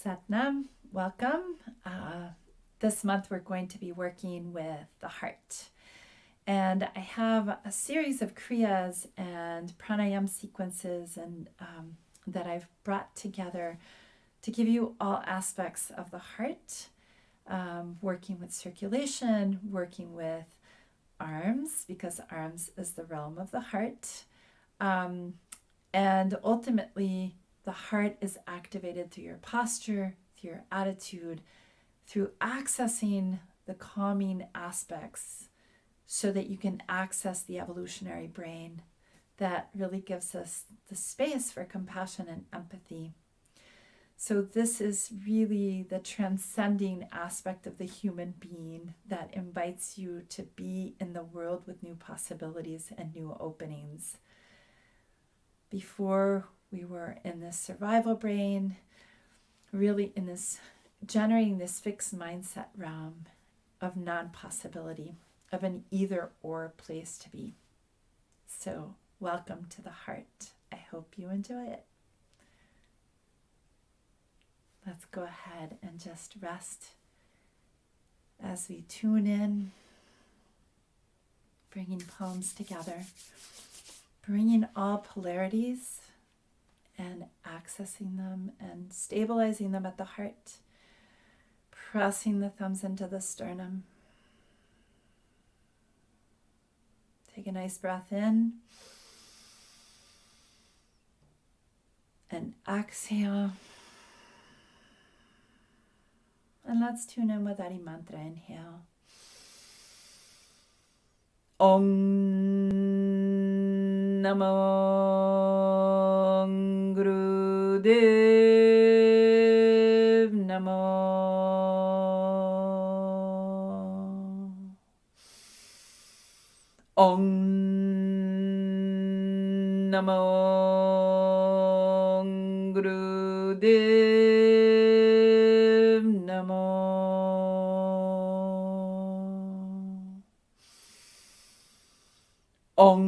Satnam, welcome. This month we're going to be working with the heart. And I have a series of kriyas and pranayam sequences and that I've brought together to give you all aspects of the heart, working with circulation, working with arms, because arms is the realm of the heart. And ultimately, the heart is activated through your posture, through your attitude, through accessing the calming aspects so that you can access the evolutionary brain that really gives us the space for compassion and empathy. So this is really the transcending aspect of the human being that invites you to be in the world with new possibilities and new openings. Before we were in this survival brain, really in this generating this fixed mindset realm of non-possibility, of an either-or place to be. So welcome to the heart. I hope you enjoy it. Let's go ahead and just rest as we tune in, bringing palms together, bringing all polarities and accessing them and stabilizing them at the heart, pressing the thumbs into the sternum. Take a nice breath in and exhale. And let's tune in with Adi Mantra. Inhale. Om Namo Gurudev Namo. Om Namo Gurudev Namo. Om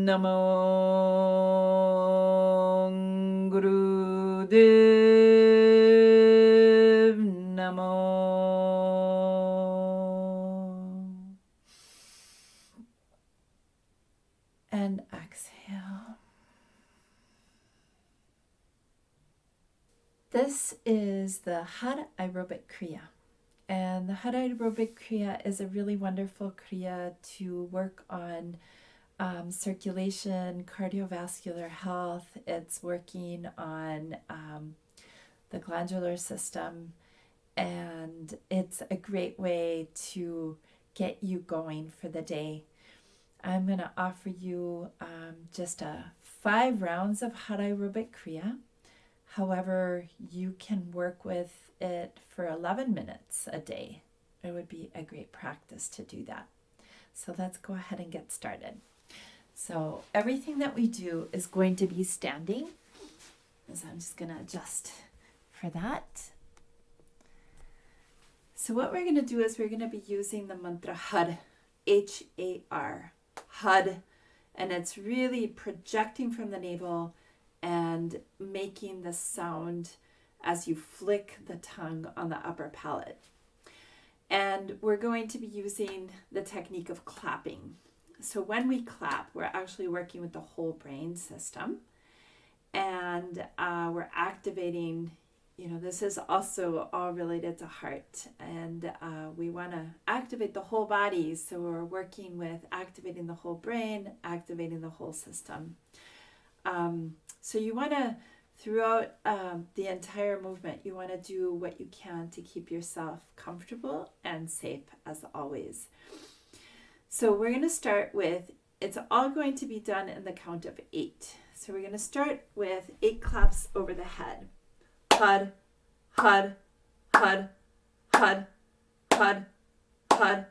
Namo Gurudev Namo. And exhale. This is the Har Aerobic Kriya. And the Har Aerobic Kriya is a really wonderful Kriya to work on circulation, cardiovascular health. It's working on the glandular system, and it's a great way to get you going for the day. I'm going to offer you just 5 rounds of Har Aerobic Kriya. However, you can work with it for 11 minutes a day. It would be a great practice to do that. So let's go ahead and get started. So everything that we do is going to be standing. So I'm just going to adjust for that. So what we're going to do is we're going to be using the mantra Har, H-A-R, Har, and it's really projecting from the navel and making the sound as you flick the tongue on the upper palate. And we're going to be using the technique of clapping. So when we clap, we're actually working with the whole brain system, and we're activating, this is also all related to heart, and we want to activate the whole body. So we're working with activating the whole brain, activating the whole system. So you want to, throughout the entire movement, you want to do what you can to keep yourself comfortable and safe as always. So we're going to start with, it's all going to be done in the count of 8. So we're going to start with 8 claps over the head. Har, har, har, har, har, har,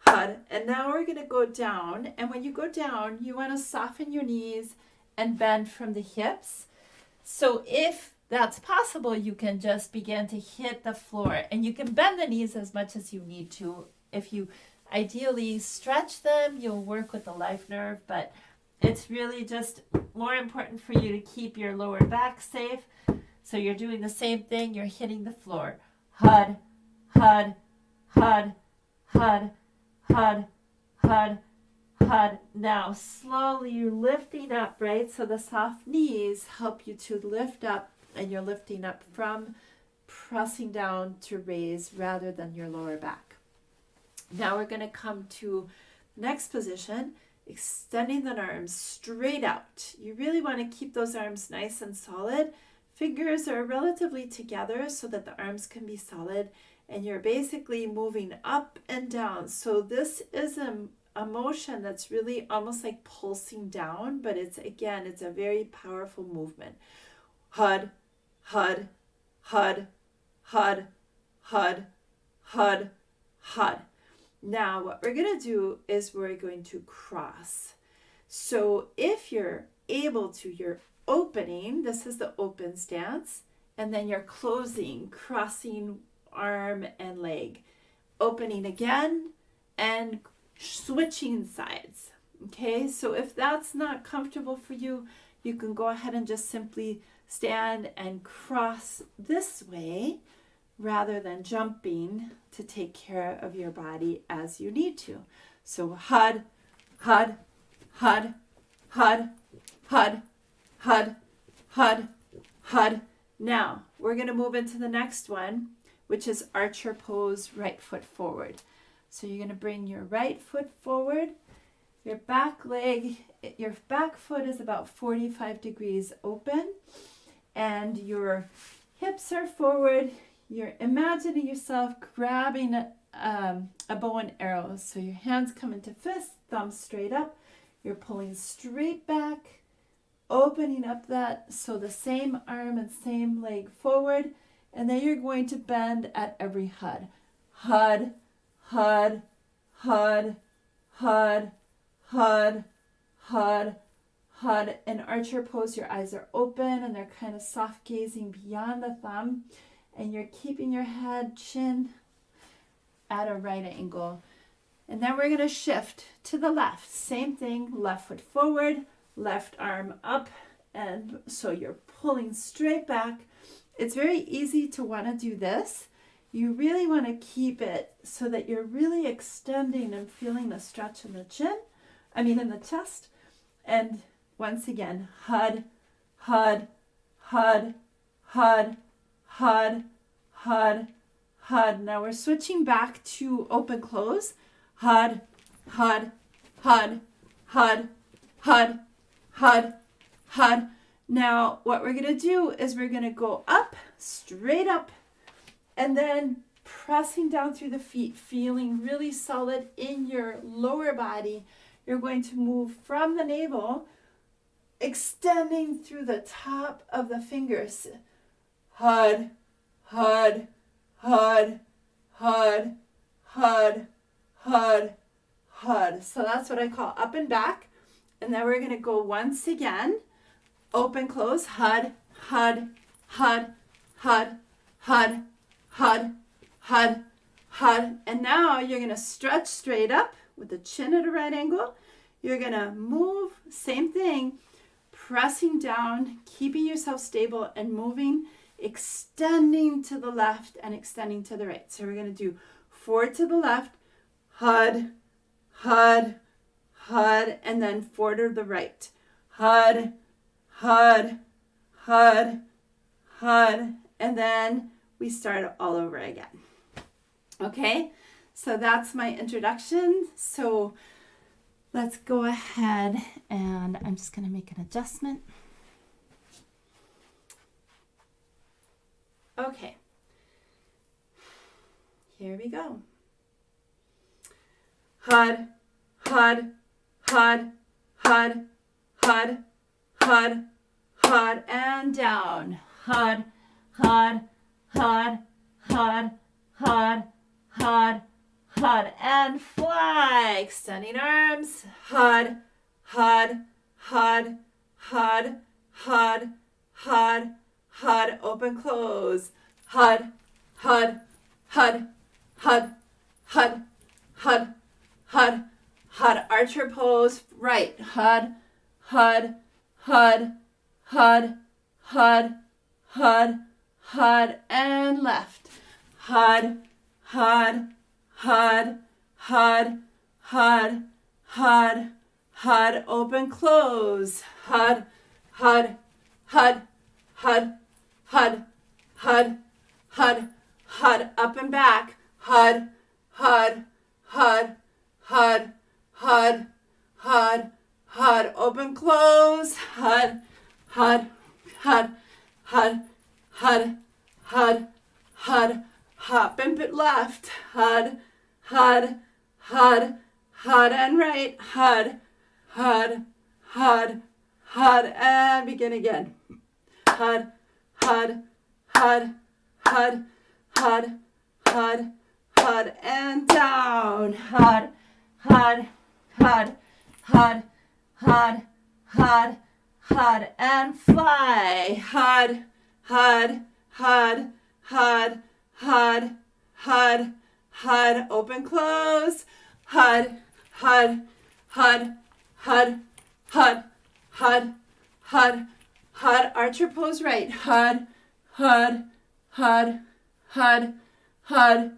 har. And now we're going to go down. And when you go down, you want to soften your knees and bend from the hips. So if that's possible, you can just begin to hit the floor. And you can bend the knees as much as you need to. If you ideally stretch them, you'll work with the life nerve, but It's really just more important for you to keep your lower back safe. So you're doing the same thing. You're hitting the floor. Hud, hud, hud, hud, hud, hud, hud. Now, slowly you're lifting up, right? So the soft knees help you to lift up, and you're lifting up from pressing down to raise rather than your lower back. Now we're going to come to next position, extending the arms straight out. You really want to keep those arms nice and solid. Fingers are relatively together so that the arms can be solid, and you're basically moving up and down. So this is a motion that's really almost like pulsing down, but it's a very powerful movement. Hud, hud, hud, hud, hud, hud, hud. Now what we're going to do is we're going to cross. So if you're able to, you're opening, this is the open stance, and then you're closing, crossing arm and leg, opening again and switching sides. Okay, so if that's not comfortable for you, you can go ahead and just simply stand and cross this way rather than jumping to take care of your body as you need to. So hud, hud, hud, hud, hud, hud, hud, hud. Now we're going to move into the next one, which is archer pose, right foot forward. So you're going to bring your right foot forward, your back foot is about 45 degrees open, and your hips are forward. You're imagining yourself grabbing a bow and arrow. So your hands come into fist, thumbs straight up. You're pulling straight back, opening up that, so the same arm and same leg forward. And then you're going to bend at every hud. Hud, hud, hud, hud, hud, hud, hud. In archer pose, your eyes are open and they're kind of soft gazing beyond the thumb. And you're keeping your head, chin at a right angle. And then we're going to shift to the left. Same thing, left foot forward, left arm up. And so you're pulling straight back. It's very easy to want to do this. You really want to keep it so that you're really extending and feeling the stretch in the in the chest. And once again, hud, hud, hud, hud, hud, hud, hud. Now we're switching back to open close. Hud, hud, hud, hud, hud, hud, hud. Now what we're going to do is we're going to go up, straight up, and then pressing down through the feet, feeling really solid in your lower body. You're going to move from the navel, extending through the top of the fingers. Hud, hud, hud, hud, hud, hud, hud. So that's what I call up and back. And then we're going to go once again. Open, close, hud, hud, hud, hud, hud, hud, hud, hud. And now you're going to stretch straight up with the chin at a right angle. You're going to move, same thing, pressing down, keeping yourself stable and moving, extending to the left and extending to the right. So we're going to do forward to the left, hud, hud, hud, and then forward to the right. Hud, hud, hud, hud, and then we start all over again. Okay, so that's my introduction. So let's go ahead and I'm just going to make an adjustment. Okay, here we go. Hud, hud, hud, hud, hud, hud, hud, and down. Hud, hud, hud, hud, hud, hud, hud, and fly. Extending arms. Hud, hud, hud, hud, hud, hud, hud. Open, close. Hud, hud, hud, hud, hud, hud, hud, hud. Archer pose. Right. Hud, hud, hud, hud, hud, hud, hud, and left. Hud, hud, hud, hud, hud, hud, hud, open, close. Hud, hud, hud, hud, hud, hud, hud, hud, up and back. Hud, hud, hud, hud, hud, hud, hud, open, close. Hud, hud, hud, hud, hud, hud, hud, hop and left. Hud, hud, hud, hud, and right. Hud, hud, hud, hud, and begin again. Hud, hud, hud, hud, hud, hud, hud, and down. Hud, hud, hud, hud, hud, hud, hud, and fly. Hud, hud, hud, hud, hud, hud, hud, open, close. Hud, hud, hud, hud, hud, hud, hud, hud, archer pose right. Hud, hud, hud, hud, hud,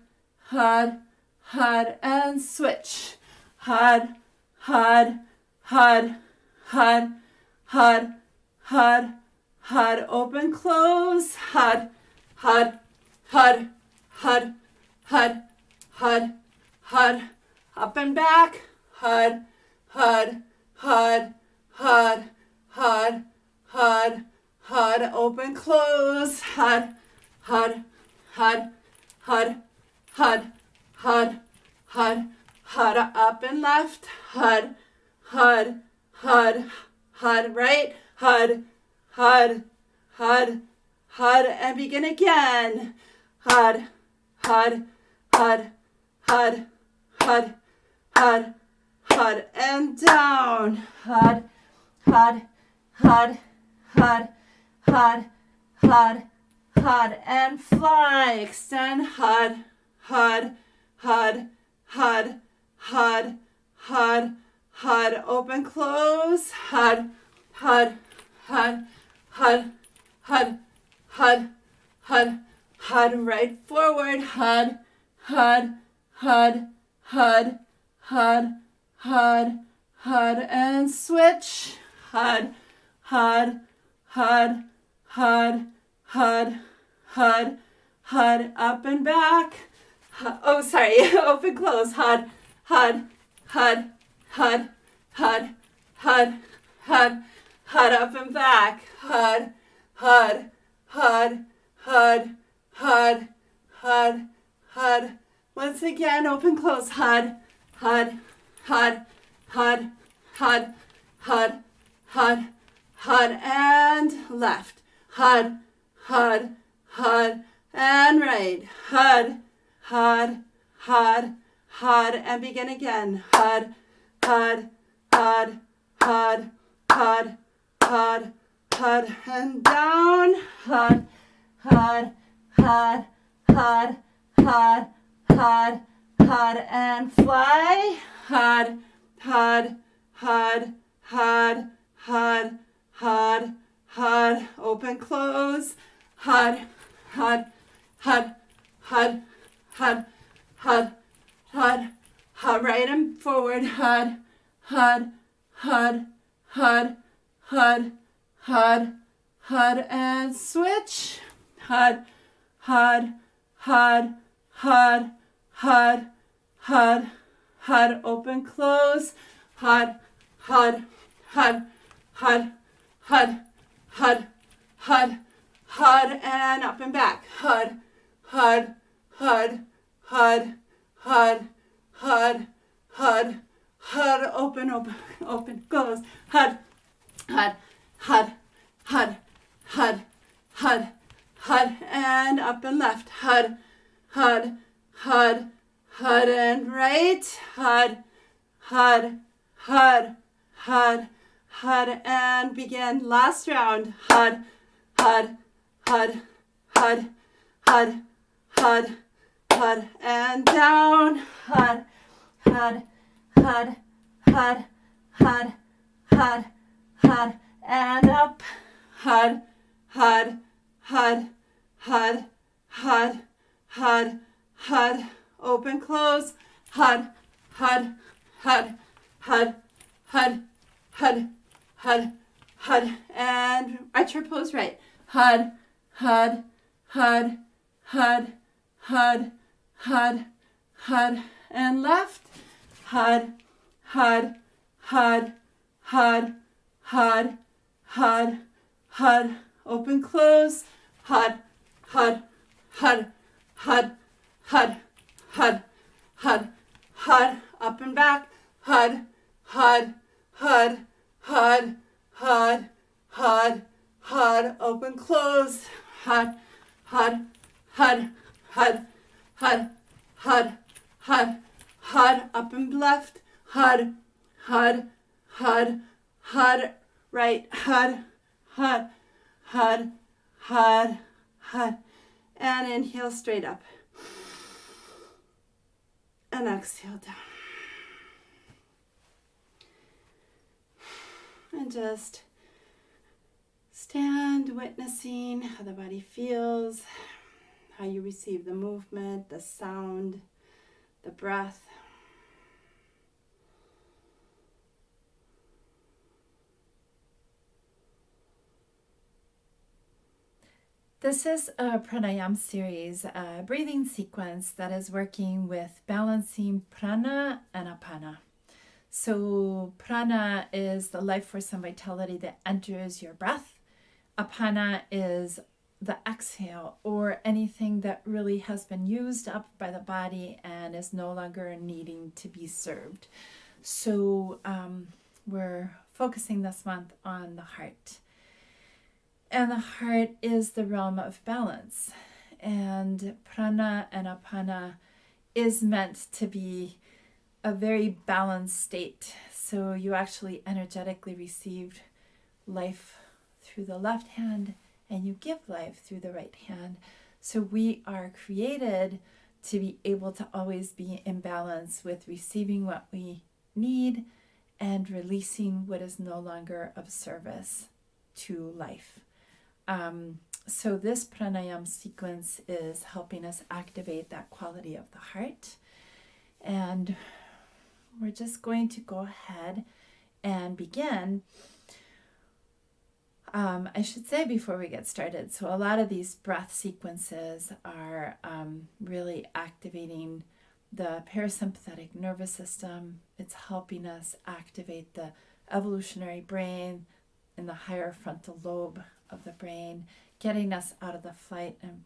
hud, hud, and switch. Hud, hud, hud, hud, hud, hud, hud, open, close. Hud, hud, hud, hud, hud, hud, hud, up and back. Hud, hud, hud, hud, hud, hud, hud, open, close. Hud, hud, hud, hud, hud, hud, hud, hud, up and left. Hud, hud, hud, hud, right. Hud, hud, hud, hud, and begin again. Hud, hud, hud, hud, hud, hud, hud, and down. Hud, hud, hud, hud, hud, hud, hud, and fly. Extend. Hud, hud, hud, hud, hud, hud, hud, open, close. Hud, hud, hud, hud, hud, hud, hud, hud, right forward. Hud, hud, hud, hud, hud, hud, hud, and switch. Hud, hud, hud, hud, hud, hud, hud, up and back. Oh, sorry, open, close. Hud, hud, hud, hud, hud, hud, hud, hud, up and back. Hud, hud, hud, hud, hud, hud, hud. Once again, open, close. Hud, hud, hud, hud, hud, hud, hud, hud, and left. Hud, hud, hud, and right. Hud, hud, hud, hud, and begin again. Hud, hud, hud, hud, hud, hud, hud, and down. Hud, hud, hud, hud, hud, hud, hud, and fly. Hud, hud, hud, hud, hud, hud, hud, open, close. Hud, hud, hud, hud, hud, hud, hud, hud, right and forward. Hud, hud, hud, hud, hud, hud, hud, and switch. Hud, hud, hud, hud, hud, hud, hud, open, close. Hud, hud, hud, hud, hud, hud, hud, hud, and up and back. Hud, hud, hud, hud, hud, hud, hud, hud, open, open, open, close. Hud, hud, hud, hud, hud, hud, hud, and up and left. Hud, hud, hud, hud, and right. Hud, hud, hud, hud, hud, and begin. Last round. Hud, hud, hud, hud, hud, hud, hud, and down. Hud, hud, hud, hud, hud, hud, hud, and up, hud, hud, hud, hud, hud, hud, hud, open, close, hud, hud, hud, hud, hud, hud, hud, hud, and arch your pose right, hud, hud, hud, hud, hud, hud, hud, and left, hud, hud, hud, hud, hud, hud, hud, open, close, hud, hud, hud, hud, hud, hud, hud, hud, up and back, hud, hud, hud, hud, hud, hud, hud, open, close, hud, hud, hud, hud, hud, hud, hud, hud, up and left, hud, hud, hud, hud, right, hud, hud, hud, hud, hud, and inhale straight up, and exhale down. And just stand witnessing how the body feels, how you receive the movement, the sound, the breath. This is a Pranayama Series, a breathing sequence that is working with balancing prana and apana. So prana is the life force and vitality that enters your breath. Apana is the exhale, or anything that really has been used up by the body and is no longer needing to be served. So we're focusing this month on the heart. And the heart is the realm of balance. And prana and apana is meant to be a very balanced state. So you actually energetically received life through the left hand and you give life through the right hand. So we are created to be able to always be in balance with receiving what we need and releasing what is no longer of service to life. So this pranayama sequence is helping us activate that quality of the heart. And we're just going to go ahead and begin. I should say before we get started, so a lot of these breath sequences are really activating the parasympathetic nervous system. It's helping us activate the evolutionary brain in the higher frontal lobe of the brain, getting us out of the fight and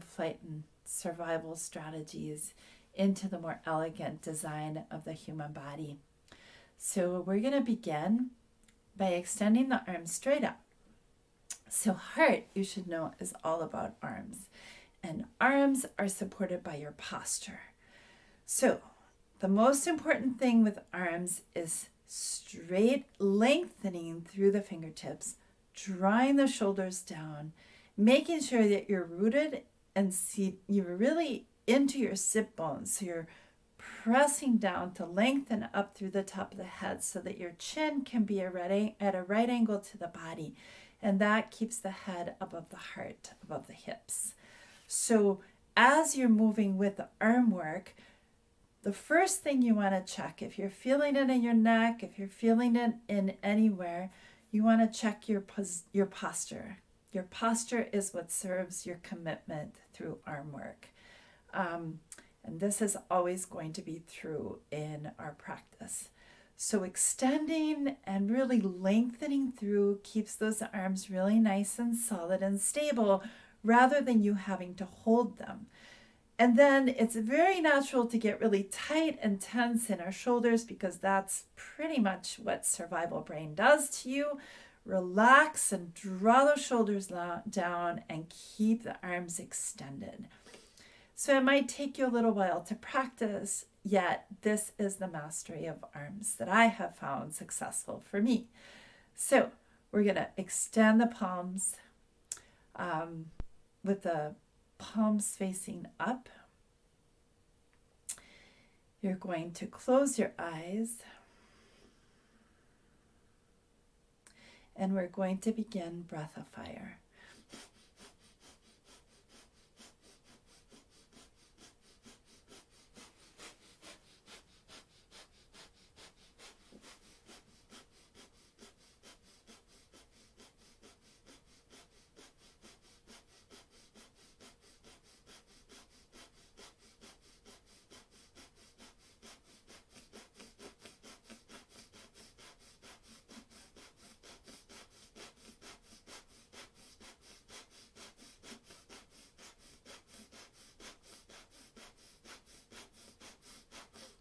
flight and survival strategies into the more elegant design of the human body. So we're going to begin by extending the arms straight up. So heart, you should know, is all about arms. And arms are supported by your posture. So the most important thing with arms is straight lengthening through the fingertips, drawing the shoulders down, making sure that you're rooted and you're really into your sit bones. So you're pressing down to lengthen up through the top of the head so that your chin can be at a right angle to the body. And that keeps the head above the heart, above the hips. So as you're moving with the arm work, the first thing you want to check, if you're feeling it in your neck, if you're feeling it in anywhere, you want to check your posture. Your posture is what serves your commitment through arm work. And this is always going to be true in our practice. So extending and really lengthening through keeps those arms really nice and solid and stable rather than you having to hold them. And then it's very natural to get really tight and tense in our shoulders because that's pretty much what survival brain does to you. Relax and draw those shoulders down and keep the arms extended. So it might take you a little while to practice, yet this is the mastery of arms that I have found successful for me. So we're going to extend the palms with the palms facing up. You're going to close your eyes And we're going to begin breath of fire.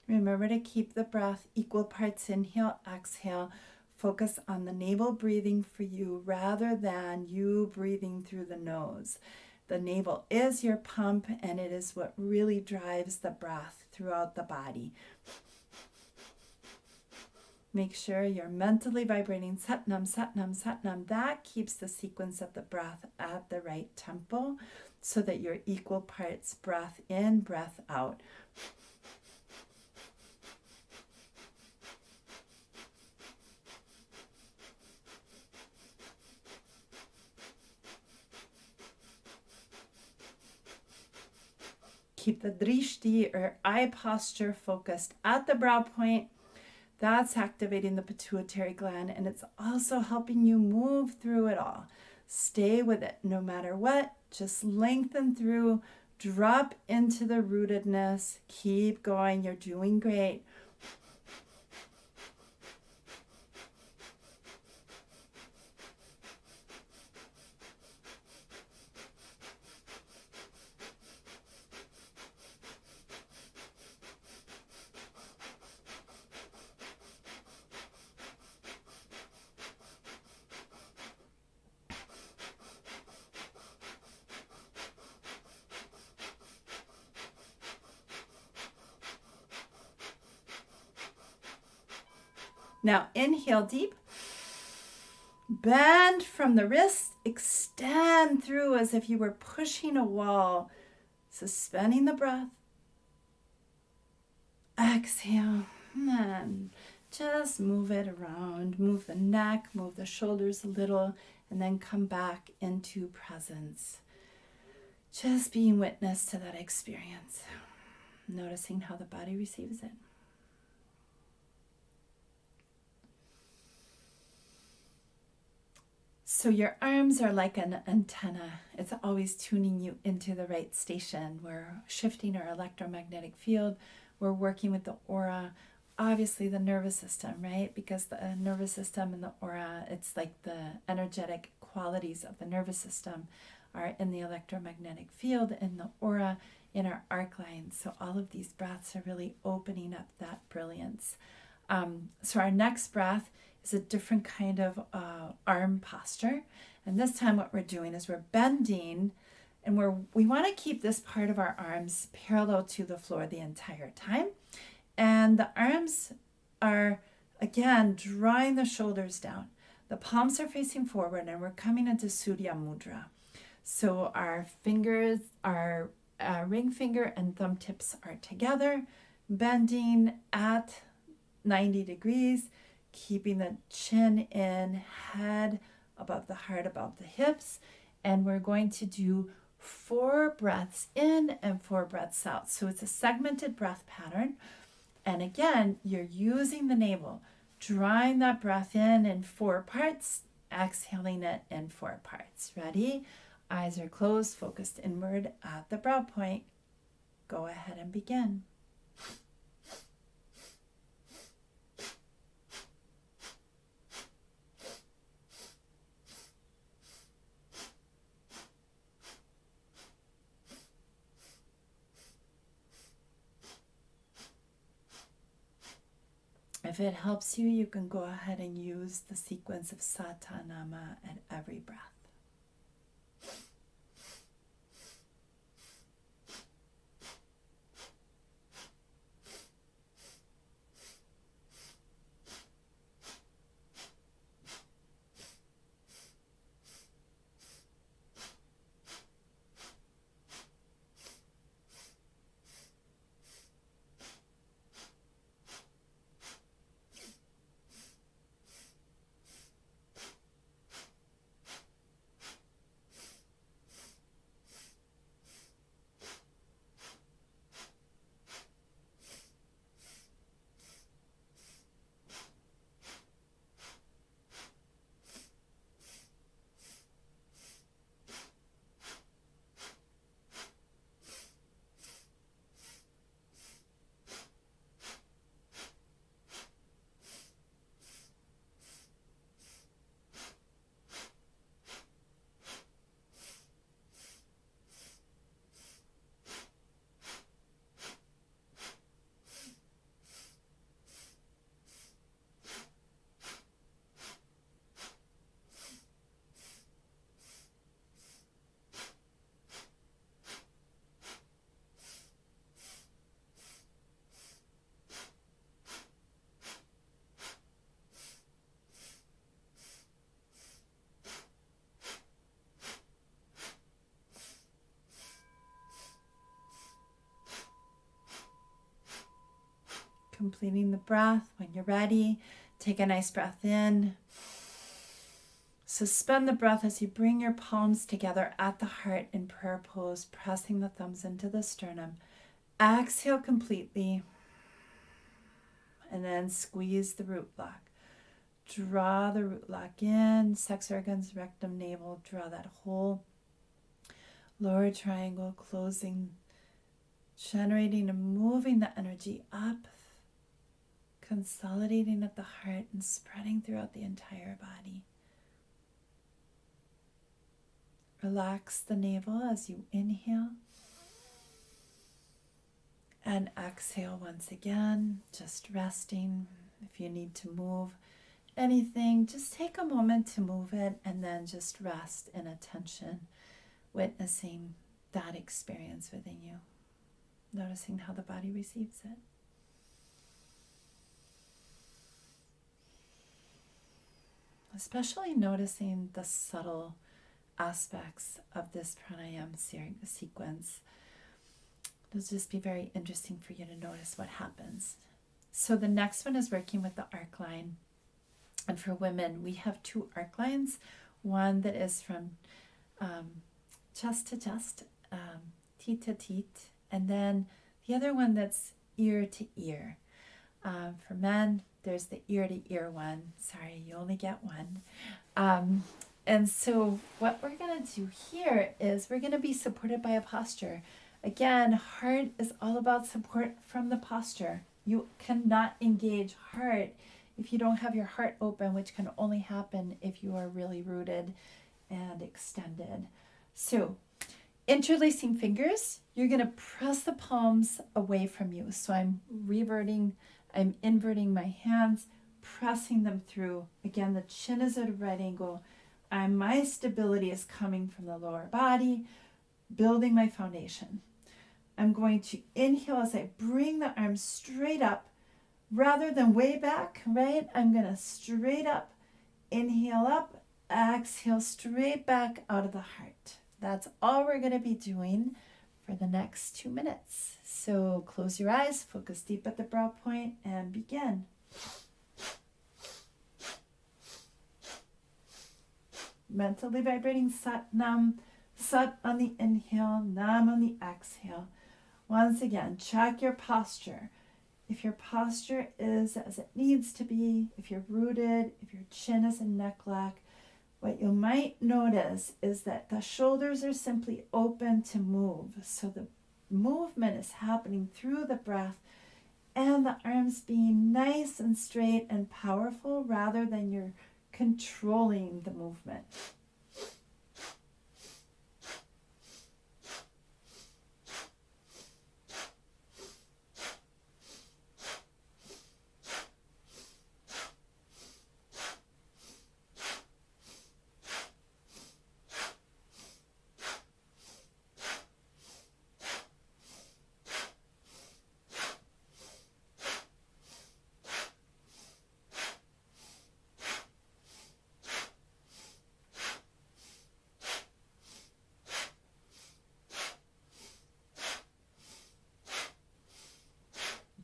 Remember to keep the breath equal parts inhale, exhale. Focus on the navel breathing for you rather than you breathing through the nose. The navel is your pump, and it is what really drives the breath throughout the body. Make sure you're mentally vibrating Satnam, Satnam, Satnam. That keeps the sequence of the breath at the right tempo so that you're equal parts breath in, breath out. Keep the drishti or eye posture focused at the brow point. That's activating the pituitary gland, and it's also helping you move through it all. Stay with it no matter what. Just lengthen through, drop into the rootedness. Keep going. You're doing great. Now inhale deep, bend from the wrist, extend through as if you were pushing a wall, suspending the breath. Exhale, and just move it around, move the neck, move the shoulders a little, and then come back into presence. Just being witness to that experience, noticing how the body receives it. So your arms are like an antenna. It's always tuning you into the right station. We're shifting our electromagnetic field. We're working with the aura. Obviously the nervous system, right? Because the nervous system and the aura, it's like the energetic qualities of the nervous system are in the electromagnetic field and the aura in our arc lines. So all of these breaths are really opening up that brilliance. So our next breath is a different kind of arm posture. And this time what we're doing is we're bending, and we want to keep this part of our arms parallel to the floor the entire time. And the arms are, again, drawing the shoulders down. The palms are facing forward, and we're coming into Surya Mudra. So our fingers, our ring finger and thumb tips are together, bending at 90 degrees, keeping the chin in, head above the heart, above the hips. And we're going to do 4 breaths in and 4 breaths out. So it's a segmented breath pattern. And again, you're using the navel, drawing that breath in 4 parts, exhaling it in 4 parts. Ready? Eyes are closed, focused inward at the brow point. Go ahead and begin. If it helps you, you can go ahead and use the sequence of Satanama at every breath. completing the breath. When you're ready, take a nice breath in. Suspend the breath as you bring your palms together at the heart in prayer pose, pressing the thumbs into the sternum. Exhale completely. And then squeeze the root block. Draw the root block in, sex organs, rectum, navel. Draw that whole lower triangle, closing, generating and moving the energy up, consolidating at the heart and spreading throughout the entire body. Relax the navel as you inhale and exhale once again, just resting. If you need to move anything, just take a moment to move it and then just rest in attention, witnessing that experience within you, noticing how the body receives it. Especially noticing the subtle aspects of this pranayama sequence. It'll just be very interesting for you to notice what happens. So the next one is working with the arc line. And for women, we have two arc lines. One that is from chest to chest, teat to teat, and then the other one that's ear to ear. For men, there's the ear to ear one. Sorry, you only get one. And so what we're going to do here is we're going to be supported by a posture. Again, heart is all about support from the posture. You cannot engage heart if you don't have your heart open, which can only happen if you are really rooted and extended. So, interlacing fingers, you're going to press the palms away from you. So I'm inverting my hands, pressing them through. Again, the chin is at a right angle. My stability is coming from the lower body, building my foundation. I'm going to inhale as I bring the arms straight up rather than way back, right? I'm going to straight up, inhale up, exhale straight back out of the heart. That's all we're going to be doing for the next 2 minutes. So close your eyes, focus deep at the brow point, and begin. Mentally vibrating Sat Nam, Sat on the inhale, Nam on the exhale. Once again, check your posture. If your posture is as it needs to be, if you're rooted, if your chin is in neck lock, what you might notice is that the shoulders are simply open to move. So the movement is happening through the breath and the arms being nice and straight and powerful rather than you're controlling the movement.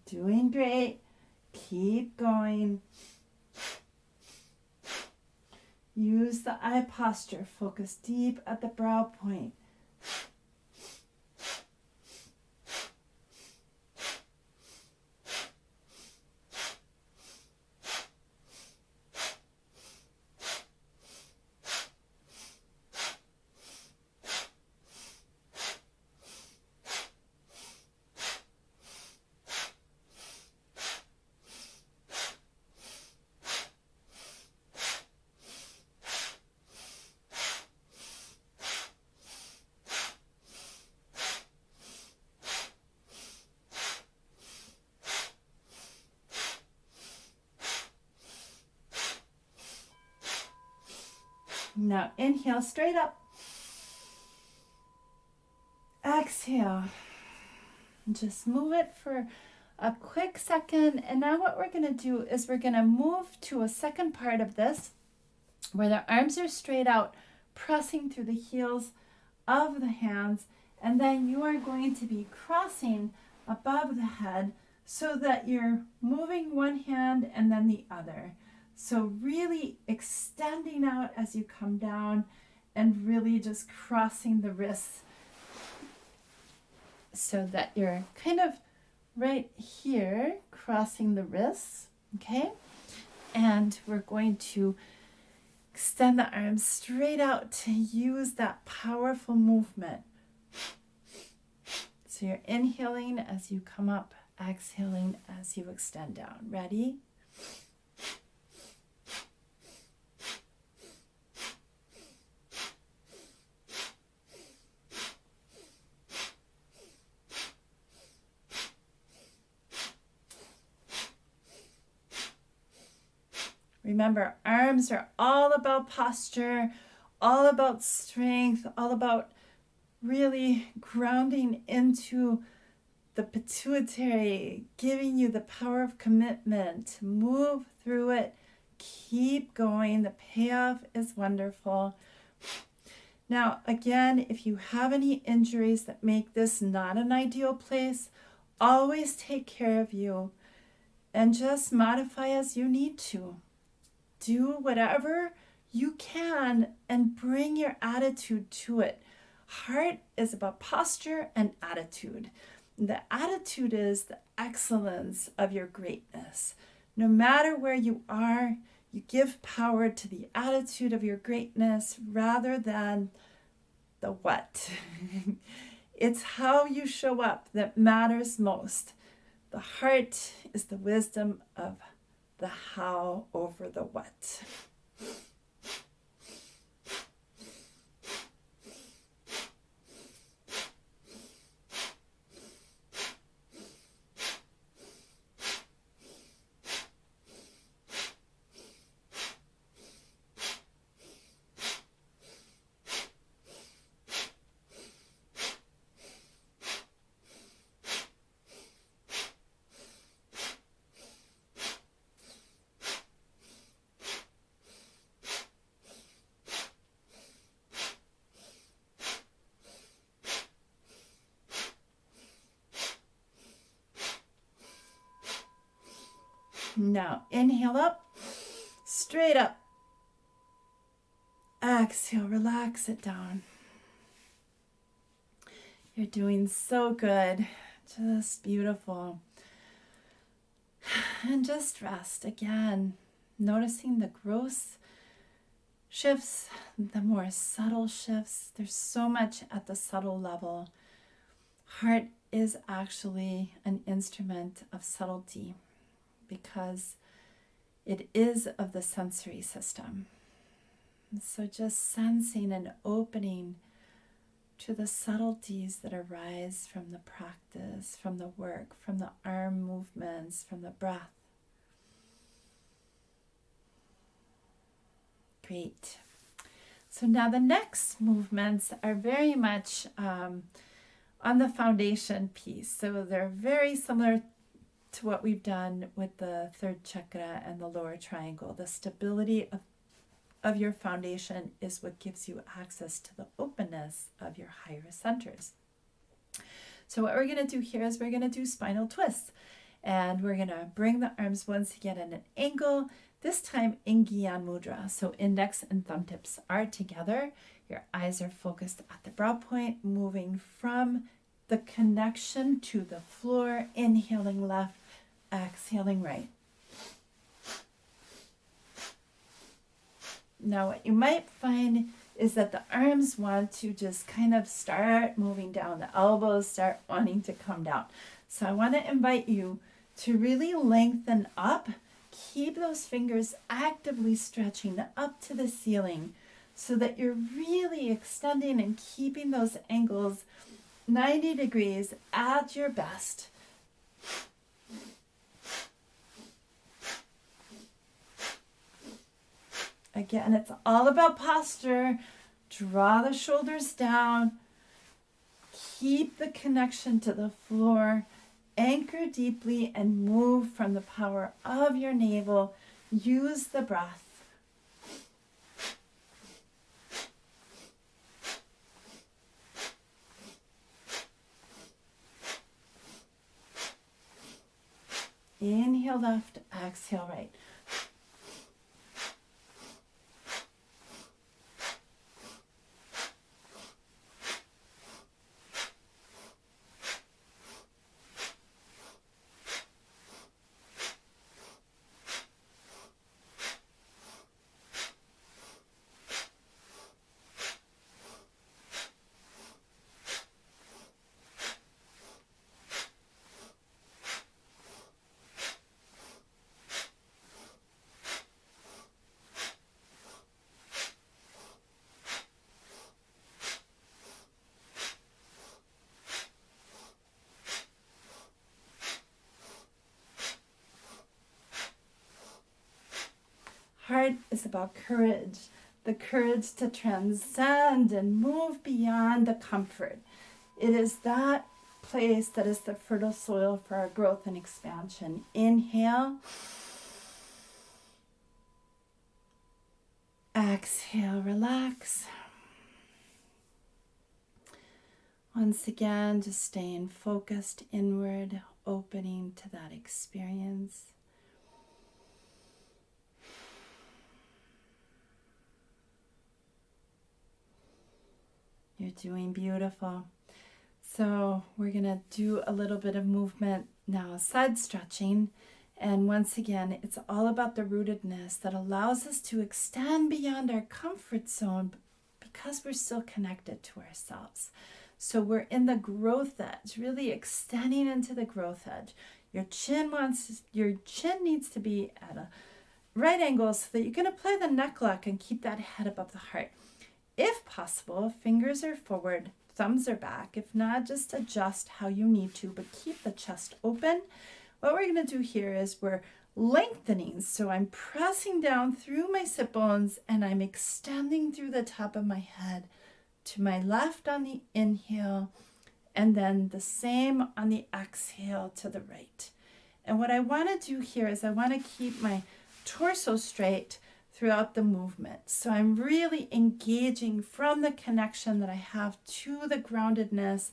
Doing great. Keep going. Use the eye posture. Focus deep at the brow point. Now inhale straight up. Exhale. Just move it for a quick second. And now what we're going to do is we're going to move to a second part of this where the arms are straight out, pressing through the heels of the hands. And then you are going to be crossing above the head, so that you're moving one hand and then the other. So really extending out as you come down and really just crossing the wrists so that you're kind of right here, crossing the wrists, okay? And we're going to extend the arms straight out to use that powerful movement. So you're inhaling as you come up, exhaling as you extend down. Ready? Remember, arms are all about posture, all about strength, all about really grounding into the pituitary, giving you the power of commitment. Move through it. Keep going. The payoff is wonderful. Now, again, if you have any injuries that make this not an ideal place, always take care of you and just modify as you need to. Do whatever you can and bring your attitude to it. Heart is about posture and attitude. The attitude is the excellence of your greatness. No matter where you are, you give power to the attitude of your greatness rather than the what. It's how you show up that matters most. The heart is the wisdom of the how over the what. Now, inhale up, straight up. Exhale, relax it down. You're doing so good. Just beautiful. And just rest again, noticing the gross shifts, the more subtle shifts. There's so much at the subtle level. Heart is actually an instrument of subtlety, because it is of the sensory system. So just sensing and opening to the subtleties that arise from the practice, from the work, from the arm movements, from the breath. Great. So now the next movements are very much on the foundation piece. So they're very similar to what we've done with the third chakra and the lower triangle. The stability of your foundation is what gives you access to the openness of your higher centers. So what we're going to do here is we're going to do spinal twists. And we're going to bring the arms once again at an angle, this time in Gyan Mudra. So index and thumb tips are together. Your eyes are focused at the brow point, moving from the connection to the floor, inhaling left, exhaling right. Now what you might find is that the arms want to just kind of start moving down. The elbows start wanting to come down. So I want to invite you to really lengthen up. Keep those fingers actively stretching up to the ceiling so that you're really extending and keeping those angles 90 degrees at your best. Again, it's all about posture. Draw the shoulders down. Keep the connection to the floor. Anchor deeply and move from the power of your navel. Use the breath. Inhale left, exhale right. Heart is about courage, the courage to transcend and move beyond the comfort. It is that place that is the fertile soil for our growth and expansion. Inhale. Exhale, relax. Once again, just staying focused inward, opening to that experience. You're doing beautiful. So we're going to do a little bit of movement now, side stretching. And once again, it's all about the rootedness that allows us to extend beyond our comfort zone because we're still connected to ourselves. So we're in the growth edge, really extending into the growth edge. Your chin needs to be at a right angle so that you can apply the neck lock and keep that head above the heart. If possible, fingers are forward, thumbs are back. If not, just adjust how you need to, but keep the chest open. What we're going to do here is we're lengthening. So I'm pressing down through my sit bones and I'm extending through the top of my head to my left on the inhale, and then the same on the exhale to the right. And what I want to do here is I want to keep my torso straight throughout the movement. So I'm really engaging from the connection that I have to the groundedness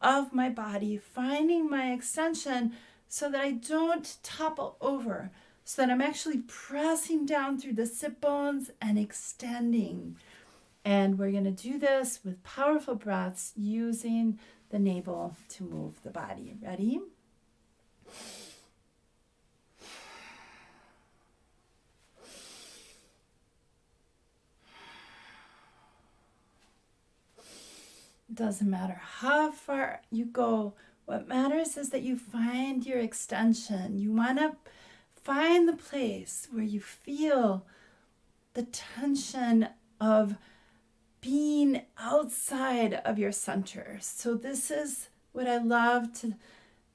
of my body, finding my extension so that I don't topple over, so that I'm actually pressing down through the sit bones and extending. And we're going to do this with powerful breaths using the navel to move the body. Ready? Doesn't matter how far you go. What matters is that you find your extension. You want to find the place where you feel the tension of being outside of your center. So this is what I love to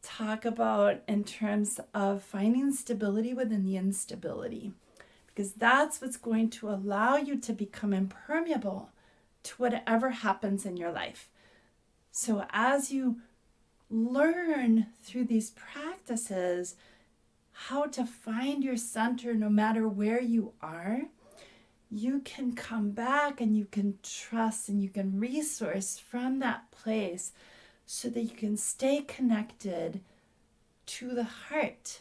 talk about in terms of finding stability within the instability, because that's what's going to allow you to become impermeable to whatever happens in your life. So as you learn through these practices how to find your center no matter where you are, you can come back and you can trust and you can resource from that place so that you can stay connected to the heart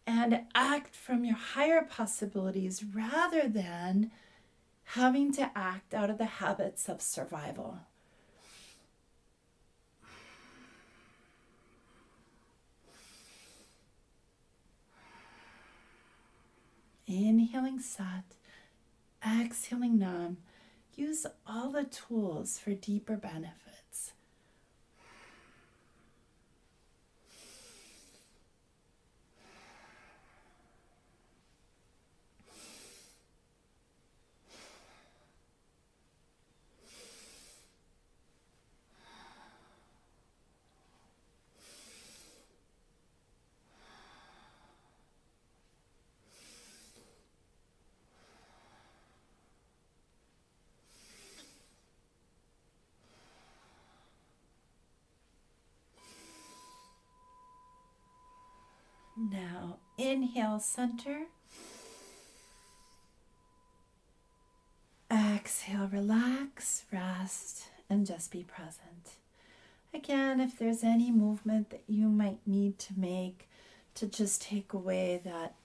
and act from your higher possibilities rather than having to act out of the habits of survival. Inhaling sat, exhaling nam. Use all the tools for deeper benefits. Now, inhale, center. Exhale, relax, rest, and just be present. Again, if there's any movement that you might need to make, to just take away that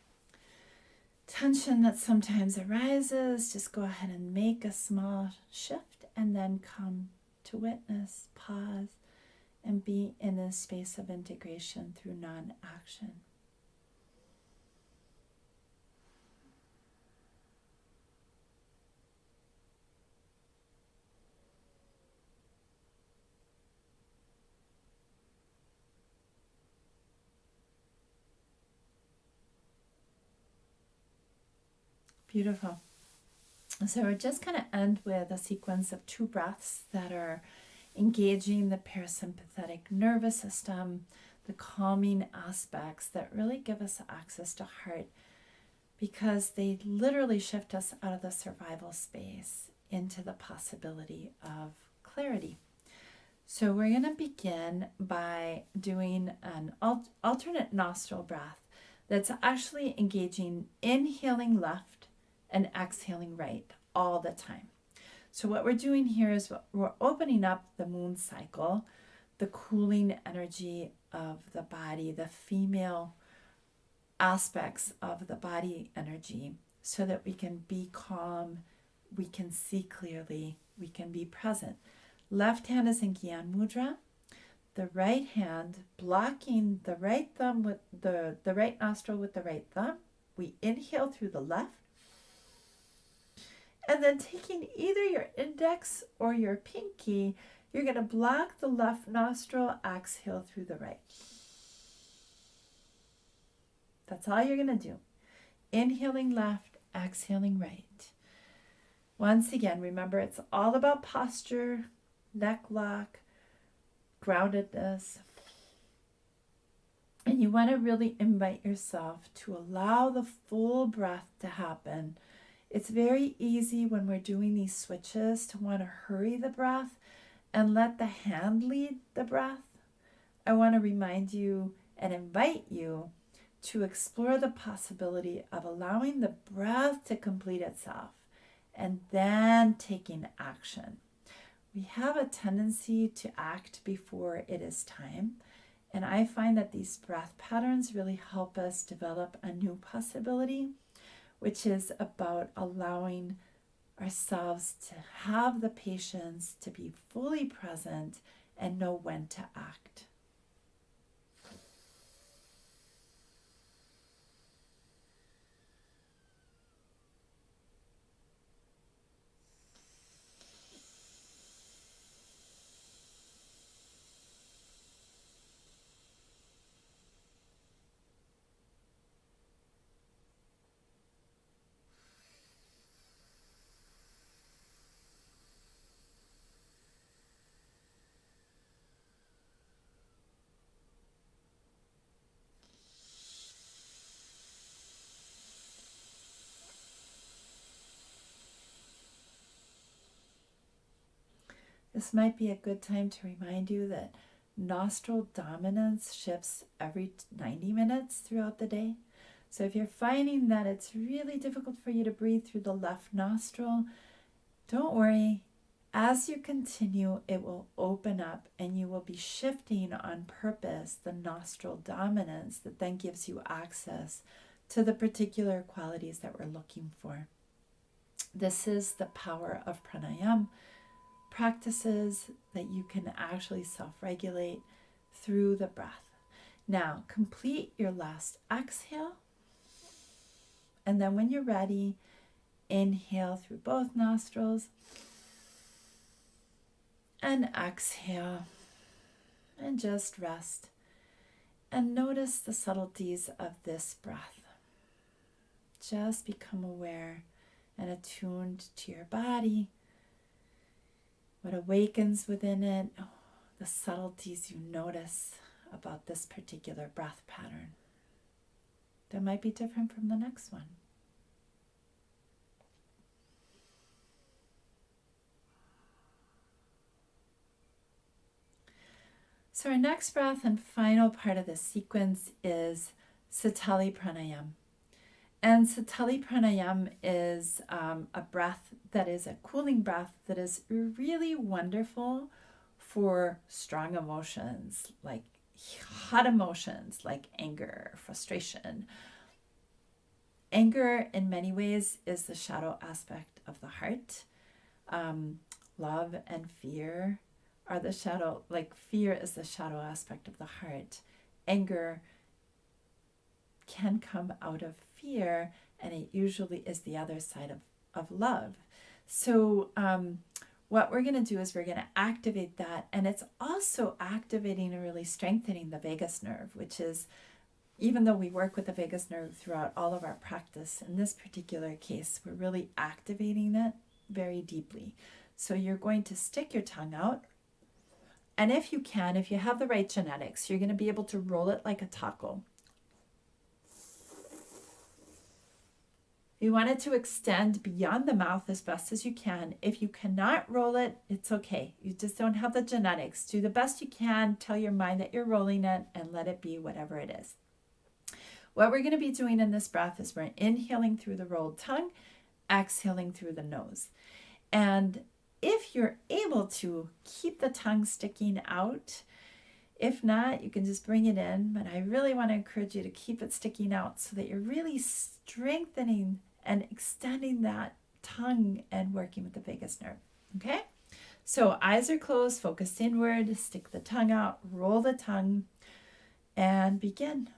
tension that sometimes arises. Just go ahead and make a small shift and then come to witness, pause, and be in a space of integration through non-action. Beautiful. So we're just going to end with a sequence of 2 breaths that are engaging the parasympathetic nervous system, the calming aspects that really give us access to heart, because they literally shift us out of the survival space into the possibility of clarity. So we're going to begin by doing an alternate nostril breath that's actually engaging inhaling left and exhaling right all the time. So what we're doing here is we're opening up the moon cycle, the cooling energy of the body, the female aspects of the body energy, so that we can be calm, we can see clearly, we can be present. Left hand is in Gyan Mudra, the right hand blocking the right thumb with the right nostril with the right thumb. We inhale through the left, and then taking either your index or your pinky, you're going to block the left nostril, exhale through the right. That's all you're going to do. Inhaling left, exhaling right. Once again, remember, it's all about posture, neck lock, groundedness. And you want to really invite yourself to allow the full breath to happen. It's very easy when we're doing these switches to want to hurry the breath and let the hand lead the breath. I want to remind you and invite you to explore the possibility of allowing the breath to complete itself and then taking action. We have a tendency to act before it is time, and I find that these breath patterns really help us develop a new possibility, which is about allowing ourselves to have the patience to be fully present and know when to act. This might be a good time to remind you that nostril dominance shifts every 90 minutes throughout the day. So if you're finding that it's really difficult for you to breathe through the left nostril, don't worry. As you continue, it will open up and you will be shifting on purpose the nostril dominance that then gives you access to the particular qualities that we're looking for. This is the power of pranayama practices, that you can actually self-regulate through the breath. Now, complete your last exhale. And then when you're ready, inhale through both nostrils and exhale, and just rest and notice the subtleties of this breath. Just become aware and attuned to your body, what awakens within it, the subtleties you notice about this particular breath pattern that might be different from the next one. So our next breath and final part of this sequence is Satelli Pranayam. And Satelli Pranayam is a breath that is a cooling breath that is really wonderful for strong emotions like hot emotions like anger, frustration. Anger, in many ways, is the shadow aspect of the heart. Love and fear are the shadow, like fear is the shadow aspect of the heart. Anger can come out of fear, and it usually is the other side of love. So what we're going to do is we're going to activate that, and it's also activating and really strengthening the vagus nerve, which is, even though we work with the vagus nerve throughout all of our practice, in this particular case, we're really activating it very deeply. So you're going to stick your tongue out, and if you can, if you have the right genetics, you're going to be able to roll it like a taco. You want it to extend beyond the mouth as best as you can. If you cannot roll it, it's okay. You just don't have the genetics. Do the best you can. Tell your mind that you're rolling it and let it be whatever it is. What we're going to be doing in this breath is we're inhaling through the rolled tongue, exhaling through the nose. And if you're able to, keep the tongue sticking out. If not, you can just bring it in. But I really want to encourage you to keep it sticking out so that you're really strengthening and extending that tongue and working with the vagus nerve. Okay? So eyes are closed, focus inward, stick the tongue out, roll the tongue, and begin.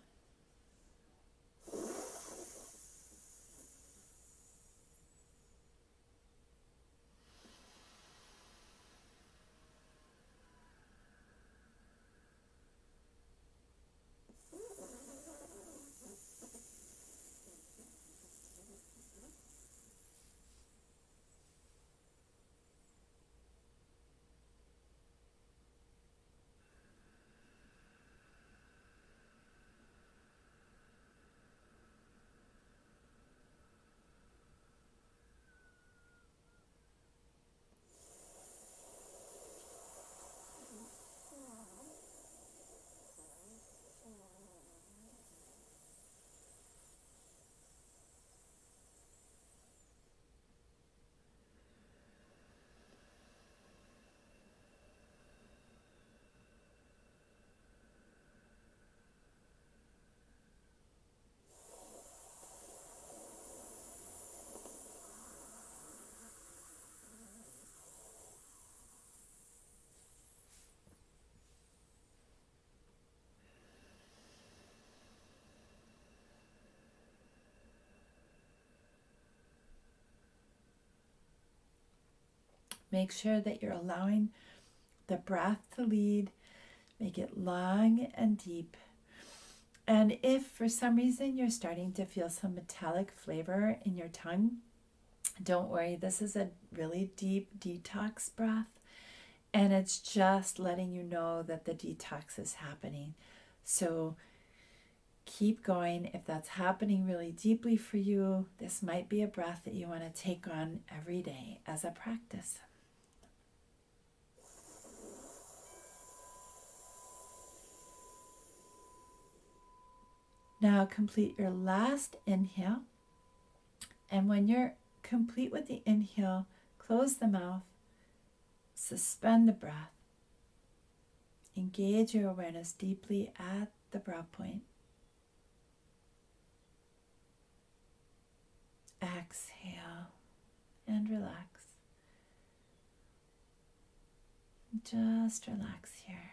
Make sure that you're allowing the breath to lead. Make it long and deep. And if for some reason you're starting to feel some metallic flavor in your tongue, don't worry. This is a really deep detox breath. And it's just letting you know that the detox is happening. So keep going. If that's happening really deeply for you, this might be a breath that you want to take on every day as a practice. Now complete your last inhale. And when you're complete with the inhale, close the mouth, suspend the breath, engage your awareness deeply at the brow point. Exhale and relax. Just relax here.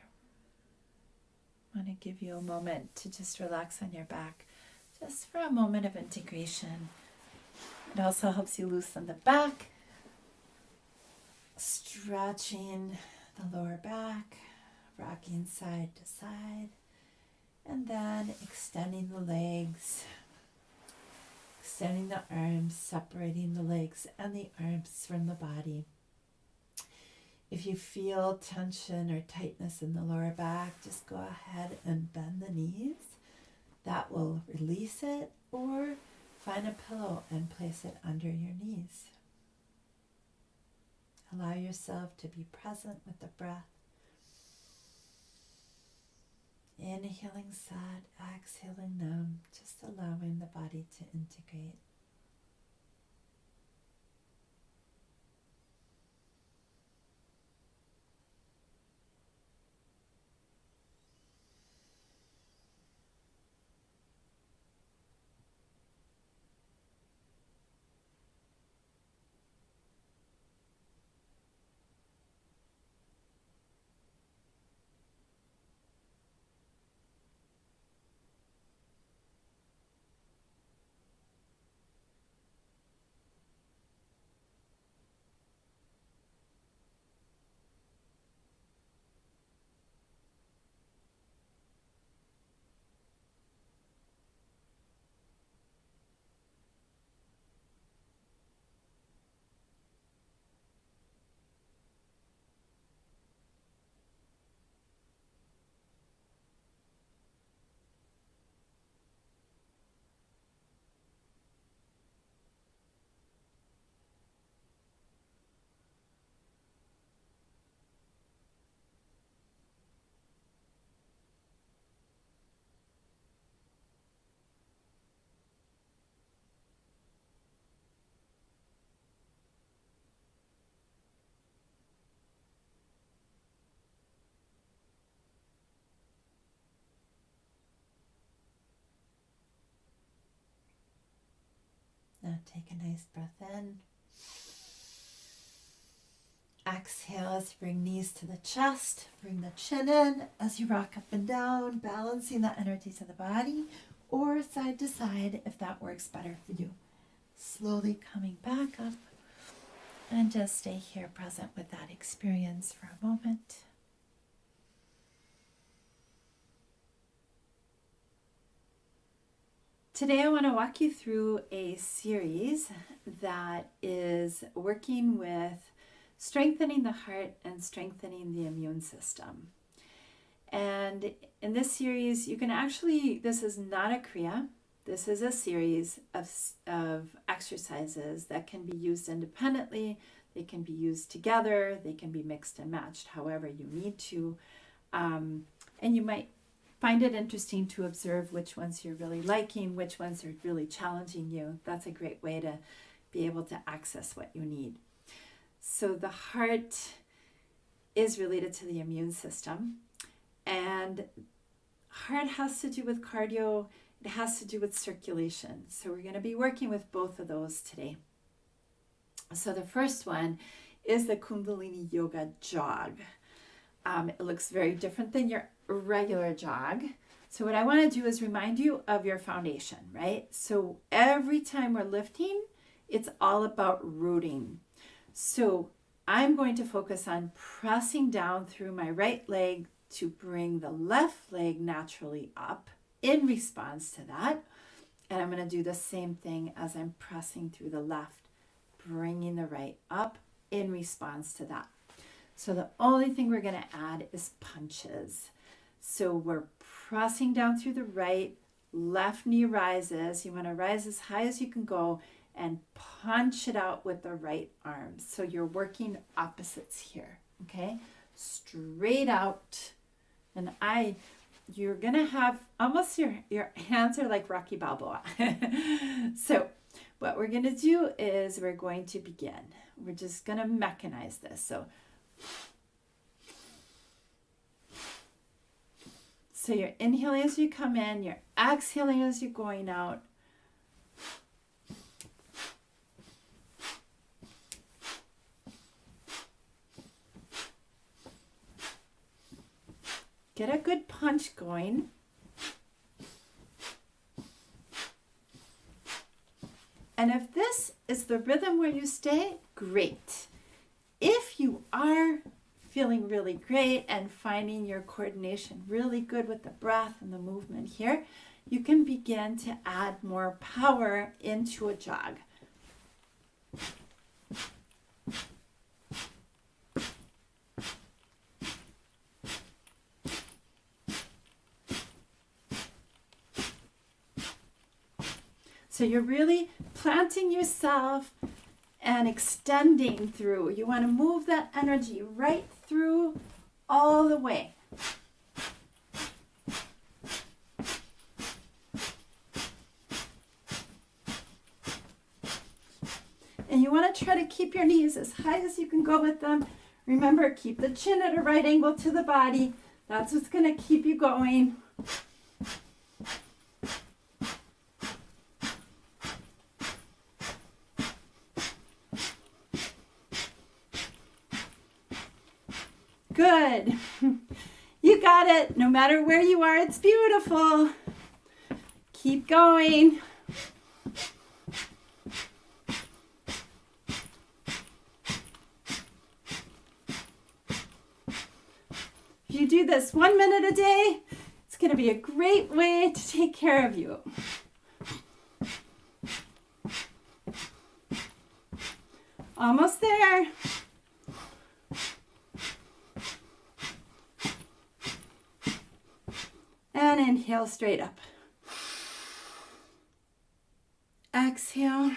I want to give you a moment to just relax on your back, just for a moment of integration. It also helps you loosen the back, stretching the lower back, rocking side to side, and then extending the legs, extending the arms, separating the legs and the arms from the body. If you feel tension or tightness in the lower back, just go ahead and bend the knees. That will release it, or find a pillow and place it under your knees. Allow yourself to be present with the breath. Inhaling sad, exhaling numb, just allowing the body to integrate. Take a nice breath in. Exhale as you bring knees to the chest. Bring the chin in as you rock up and down, balancing the energies of the body, or side to side if that works better for you. Slowly coming back up, and just stay here present with that experience for a moment. Today I want to walk you through a series that is working with strengthening the heart and strengthening the immune system. And in this series, you can actually, this is not a Kriya, this is a series of exercises that can be used independently, they can be used together, they can be mixed and matched however you need to. And you might find it interesting to observe which ones you're really liking, which ones are really challenging you. That's a great way to be able to access what you need. So the heart is related to the immune system, and heart has to do with cardio, it has to do with circulation. So we're going to be working with both of those today. So the first one is the Kundalini Yoga Jog. It looks very different than your regular jog. So what I want to do is remind you of your foundation, right? So every time we're lifting, it's all about rooting. So I'm going to focus on pressing down through my right leg to bring the left leg naturally up in response to that. And I'm going to do the same thing as I'm pressing through the left, bringing the right up in response to that. So the only thing we're going to add is punches. So we're pressing down through the right, left knee rises. You want to rise as high as you can go and punch it out with the right arm. So you're working opposites here, okay? Straight out. And you're going to have almost your hands are like Rocky Balboa. So what we're going to do is we're going to begin. We're just going to mechanize this. So you're inhaling as you come in, you're exhaling as you're going out. Get a good punch going. And if this is the rhythm where you stay, great. If you are feeling really great and finding your coordination really good with the breath and the movement here, you can begin to add more power into a jog. So you're really planting yourself and extending through. You want to move that energy right through all the way. And you want to try to keep your knees as high as you can go with them. Remember, keep the chin at a right angle to the body. That's what's going to keep you going. Good. You got it. No matter where you are, it's beautiful. Keep going. If you do this 1 minute a day, it's going to be a great way to take care of you. Almost there. And inhale straight up. Exhale.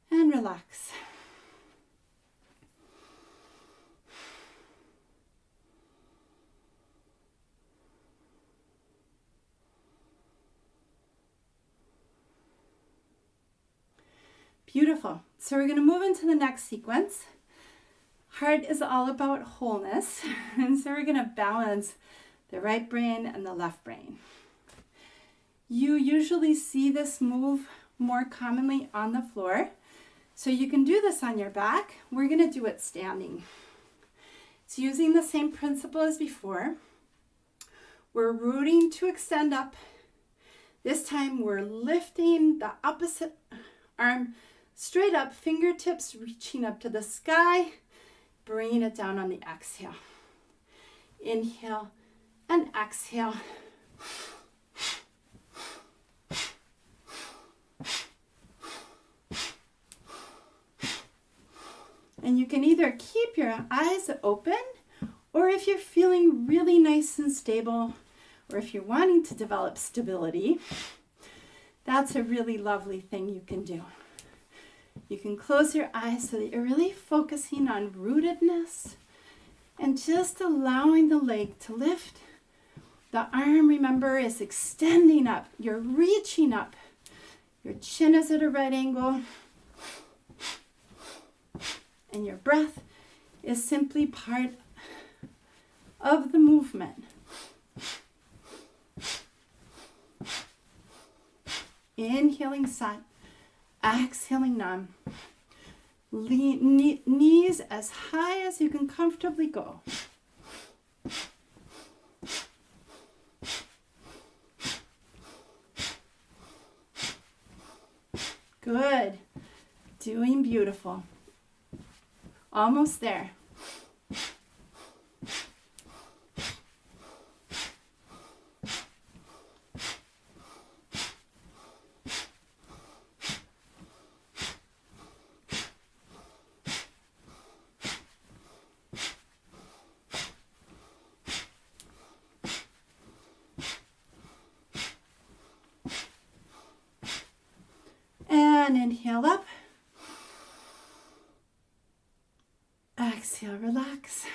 And relax. Beautiful. So we're going to move into the next sequence. Heart is all about wholeness. And so we're going to balance the right brain and the left brain. You usually see this move more commonly on the floor. So you can do this on your back. We're going to do it standing. It's using the same principle as before. We're rooting to extend up. This time we're lifting the opposite arm straight up, fingertips reaching up to the sky, bringing it down on the exhale. Inhale and exhale. And you can either keep your eyes open, or if you're feeling really nice and stable, or if you're wanting to develop stability, that's a really lovely thing you can do. You can close your eyes so that you're really focusing on rootedness and just allowing the leg to lift. The arm, remember, is extending up. You're reaching up. Your chin is at a right angle. And your breath is simply part of the movement. Inhaling Sat, exhaling Nam. Knees as high as you can comfortably go. Good. Doing beautiful. Almost there. And inhale up. Exhale, relax.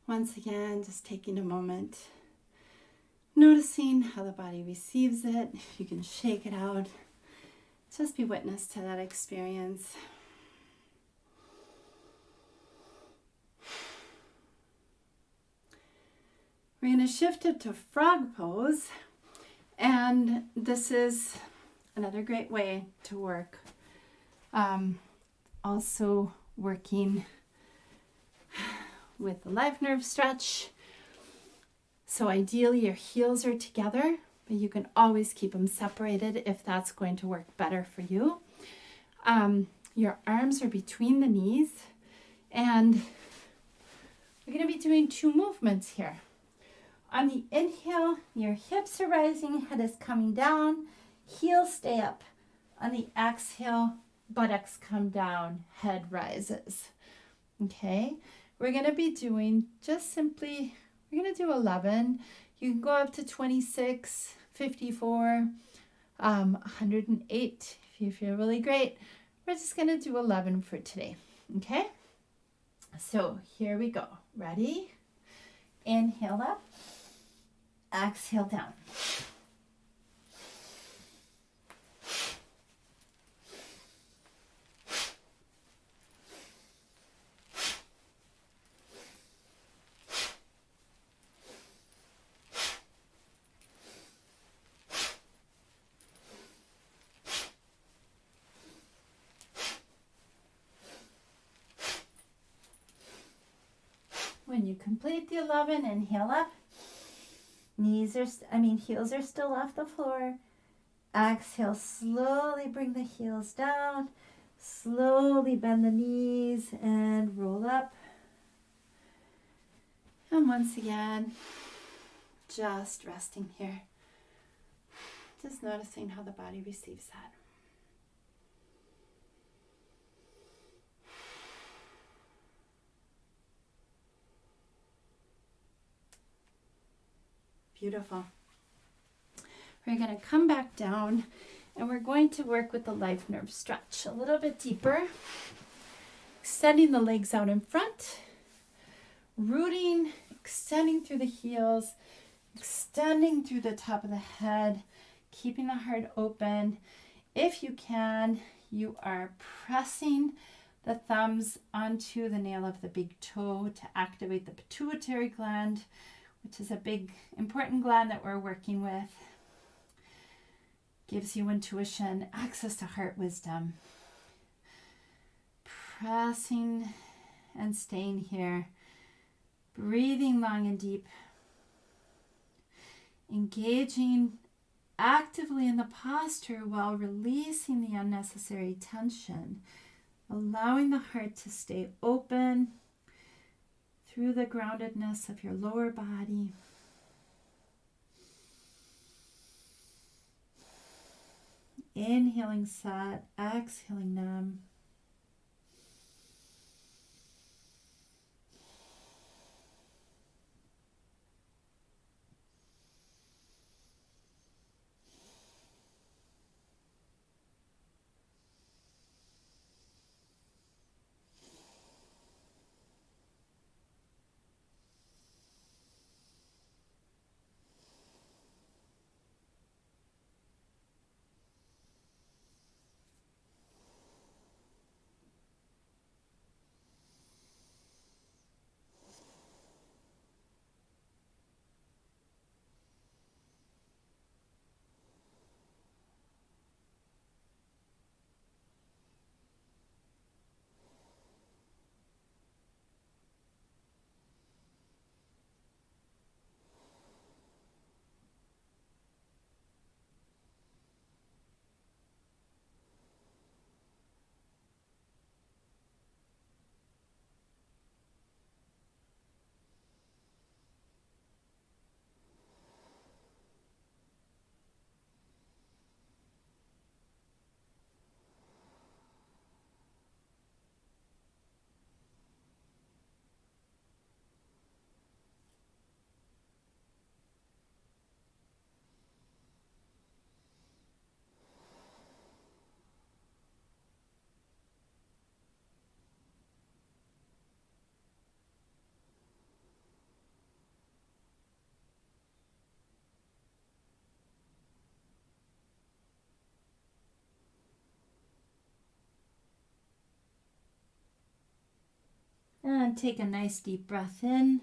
Once again, just taking a moment, noticing how the body receives it. If you can shake it out, just be witness to that experience. We're going to shift it to frog pose, and this is another great way to work. Also working with the live nerve stretch. So ideally your heels are together, but you can always keep them separated if that's going to work better for you. Your arms are between the knees, and we're going to be doing two movements here. On the inhale, your hips are rising, head is coming down, heels stay up. On the exhale, buttocks come down, head rises. Okay, we're going to be doing just simply, we're going to do 11. You can go up to 26, 54, 108 if you feel really great. We're just going to do 11 for today. Okay, so here we go. Ready? Inhale up, exhale down. When you complete the 11, inhale up. Heels are still off the floor. Exhale, slowly bring the heels down. Slowly bend the knees and roll up. And once again, just resting here. Just noticing how the body receives that. Beautiful. We're going to come back down and we're going to work with the live nerve stretch a little bit deeper. Extending the legs out in front, rooting, extending through the heels, extending through the top of the head, keeping the heart open. If you can, you are pressing the thumbs onto the nail of the big toe to activate the pituitary gland. which is a big, important gland that we're working with. Gives you intuition, access to heart wisdom. Pressing and staying here. Breathing long and deep. Engaging actively in the posture while releasing the unnecessary tension. Allowing the heart to stay open through the groundedness of your lower body. Inhaling Sat, exhaling Nam. And take a nice deep breath in.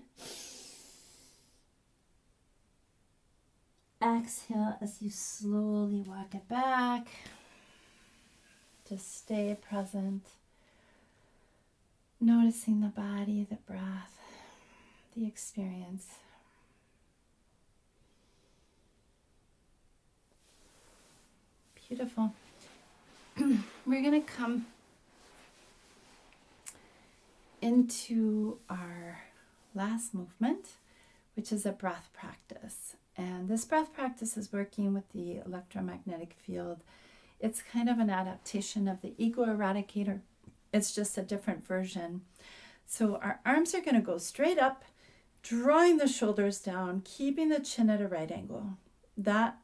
Exhale as you slowly walk it back. Just stay present. Noticing the body, the breath, the experience. Beautiful. We're going to come into our last movement, which is a breath practice. And this breath practice is working with the electromagnetic field. It's kind of an adaptation of the ego eradicator. It's just a different version. So our arms are going to go straight up, drawing the shoulders down, keeping the chin at a right angle. That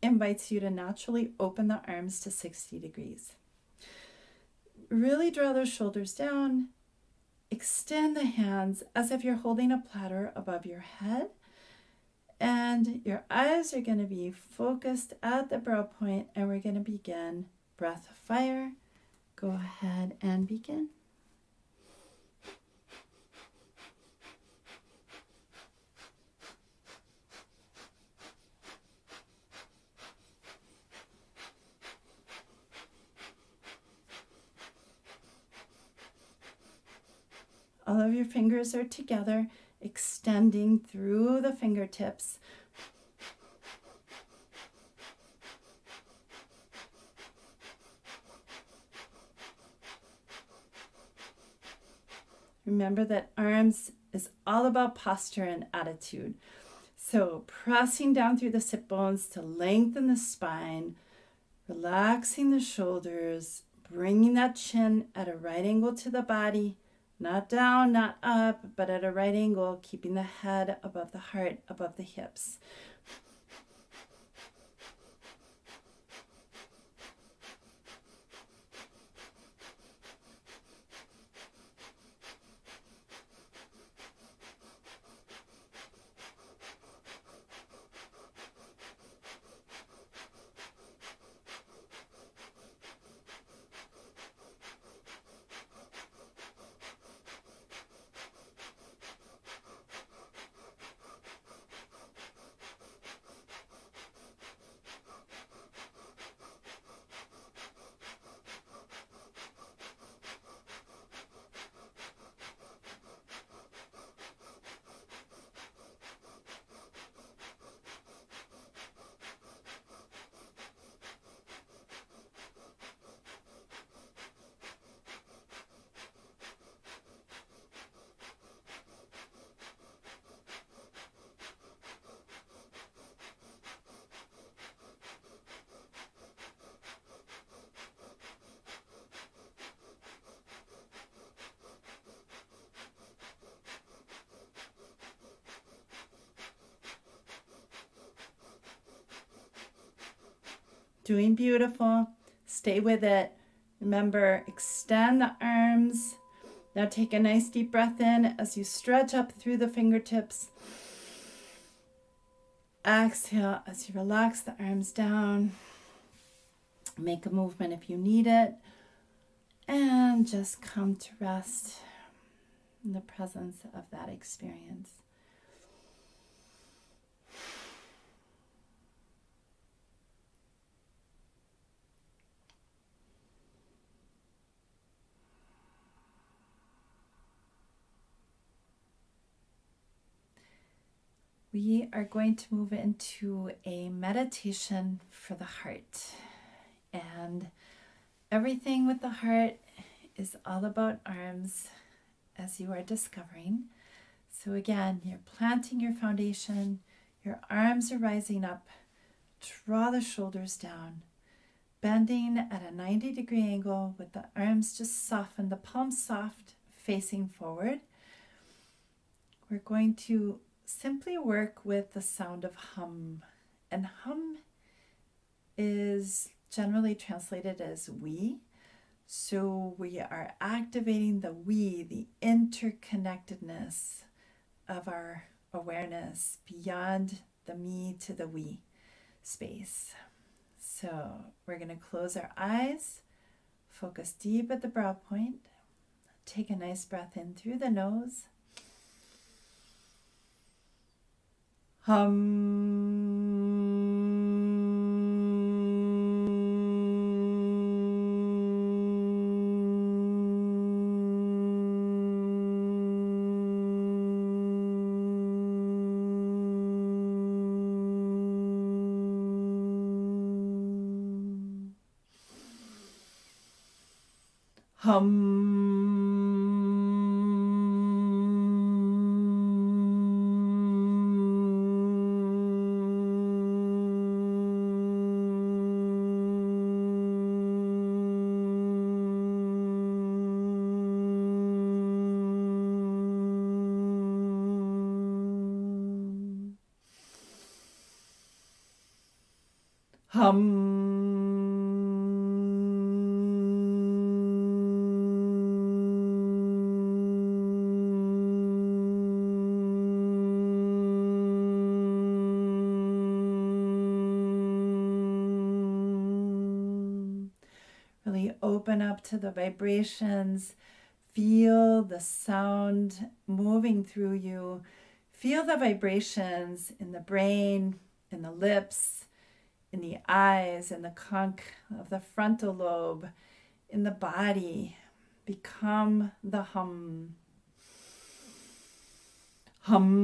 invites you to naturally open the arms to 60 degrees. Really draw those shoulders down. Extend the hands as if you're holding a platter above your head. And your eyes are going to be focused at the brow point, and we're going to begin breath of fire. Go ahead and begin. All of your fingers are together, extending through the fingertips. Remember that arms is all about posture and attitude. So pressing down through the sit bones to lengthen the spine, relaxing the shoulders, bringing that chin at a right angle to the body. Not down, not up, but at a right angle, keeping the head above the heart, above the hips. Doing beautiful. Stay with it. Remember, extend the arms. Now take a nice deep breath in as you stretch up through the fingertips. Exhale as you relax the arms down. Make a movement if you need it. And just come to rest in the presence of that experience. We are going to move into a meditation for the heart. And everything with the heart is all about arms, as you are discovering. So again, you're planting your foundation, your arms are rising up, draw the shoulders down, bending at a 90-degree angle with the arms just softened, the palms soft, facing forward. We're going to simply work with the sound of hum. And hum is generally translated as we. So we are activating the we, the interconnectedness of our awareness beyond the me to the we space. So we're going to close our eyes, focus deep at the brow point, take a nice breath in through the nose. Really open up to the vibrations. Feel the sound moving through you. Feel the vibrations in the brain, in the lips, in the eyes, in the conch of the frontal lobe, in the body. Become the hum. Hum.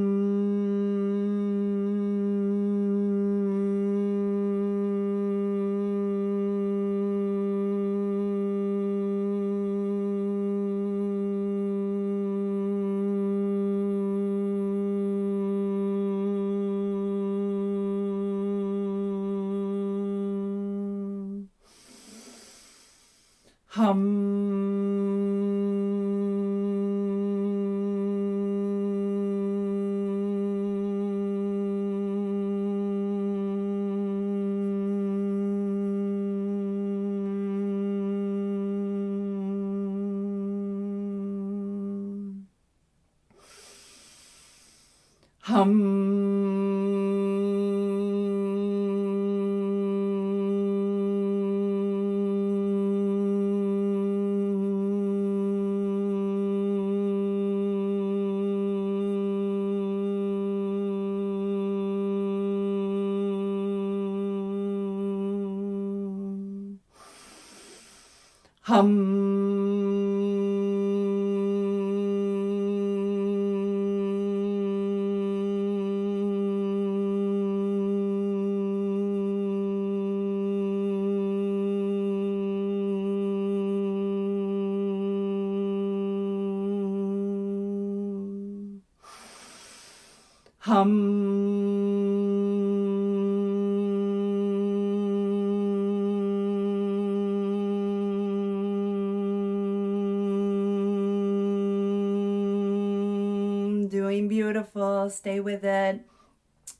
Doing beautiful. Stay with it.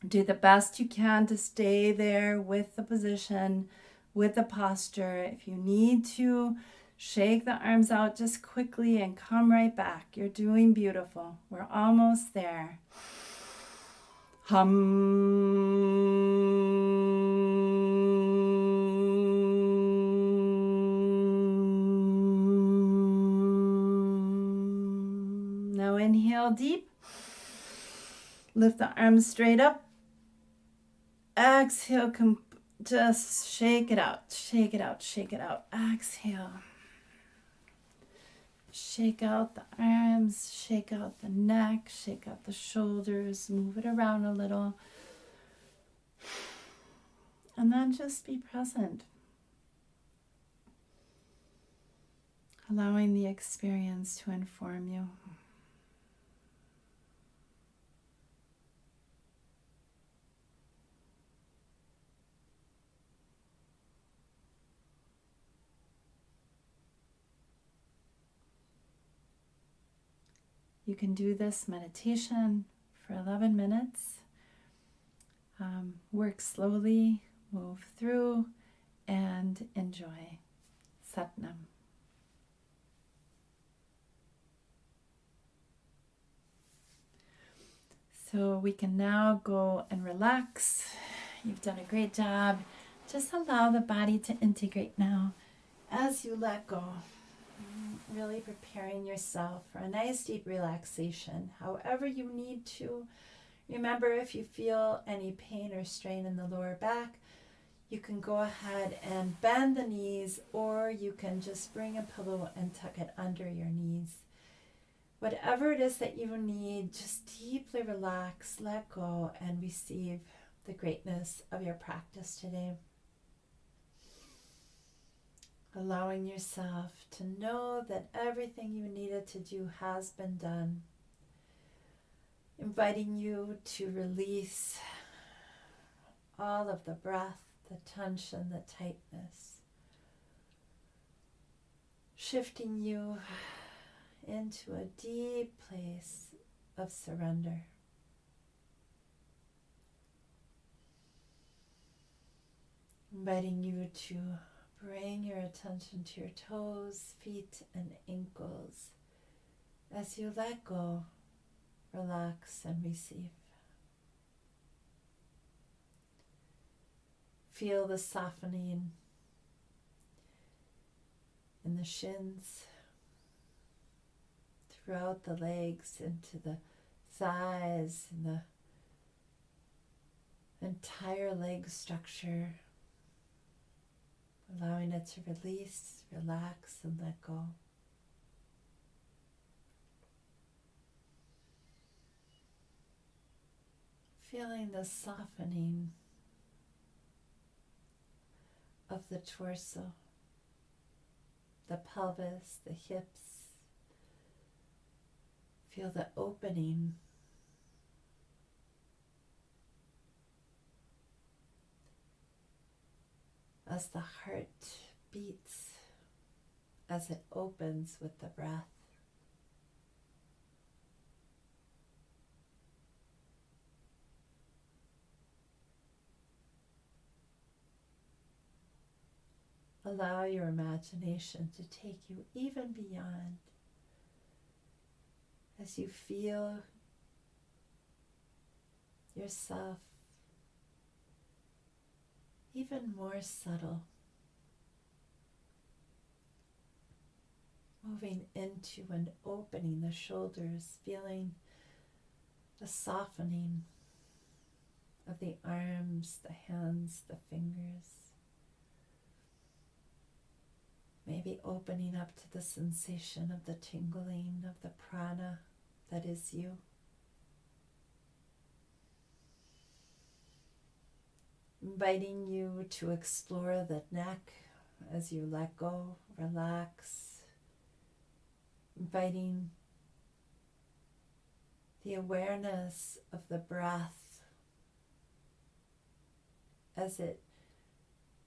Do the best you can to stay there with the position, with the posture. If you need to shake the arms out just quickly and come right back. You're doing beautiful. We're almost there. Now inhale deep. Lift the arms straight up. Exhale, just shake it out, shake it out, shake it out. Exhale. Shake out the arms, shake out the neck, shake out the shoulders, move it around a little. And then just be present. Allowing the experience to inform you. You can do this meditation for 11 minutes. Work slowly, move through, and enjoy. Satnam. So we can now go and relax. You've done a great job. Just allow the body to integrate now as you let go. Really preparing yourself for a nice deep relaxation, however you need to. Remember, if you feel any pain or strain in the lower back, you can go ahead and bend the knees, or you can just bring a pillow and tuck it under your knees. Whatever it is that you need, just deeply relax, let go, and receive the greatness of your practice today. Allowing yourself to know that everything you needed to do has been done. Inviting you to release all of the breath, the tension, the tightness. Shifting you into a deep place of surrender. Inviting you to bring your attention to your toes, feet, and ankles as you let go, relax, and receive. Feel the softening in the shins, throughout the legs, into the thighs, and the entire leg structure. Allowing it to release, relax, and let go. Feeling the softening of the torso, the pelvis, the hips. Feel the opening as the heart beats, as it opens with the breath. Allow your imagination to take you even beyond as you feel yourself even more subtle, moving into and opening the shoulders, feeling the softening of the arms, the hands, the fingers. Maybe opening up to the sensation of the tingling of the prana that is you. Inviting you to explore the neck as you let go, relax. Inviting the awareness of the breath as it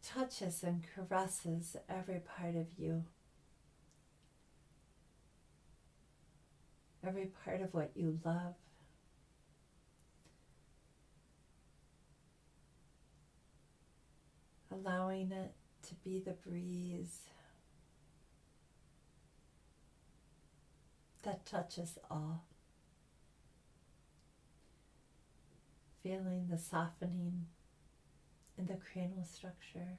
touches and caresses every part of you. Every part of what you love. Allowing it to be the breeze that touches all. Feeling the softening in the cranial structure,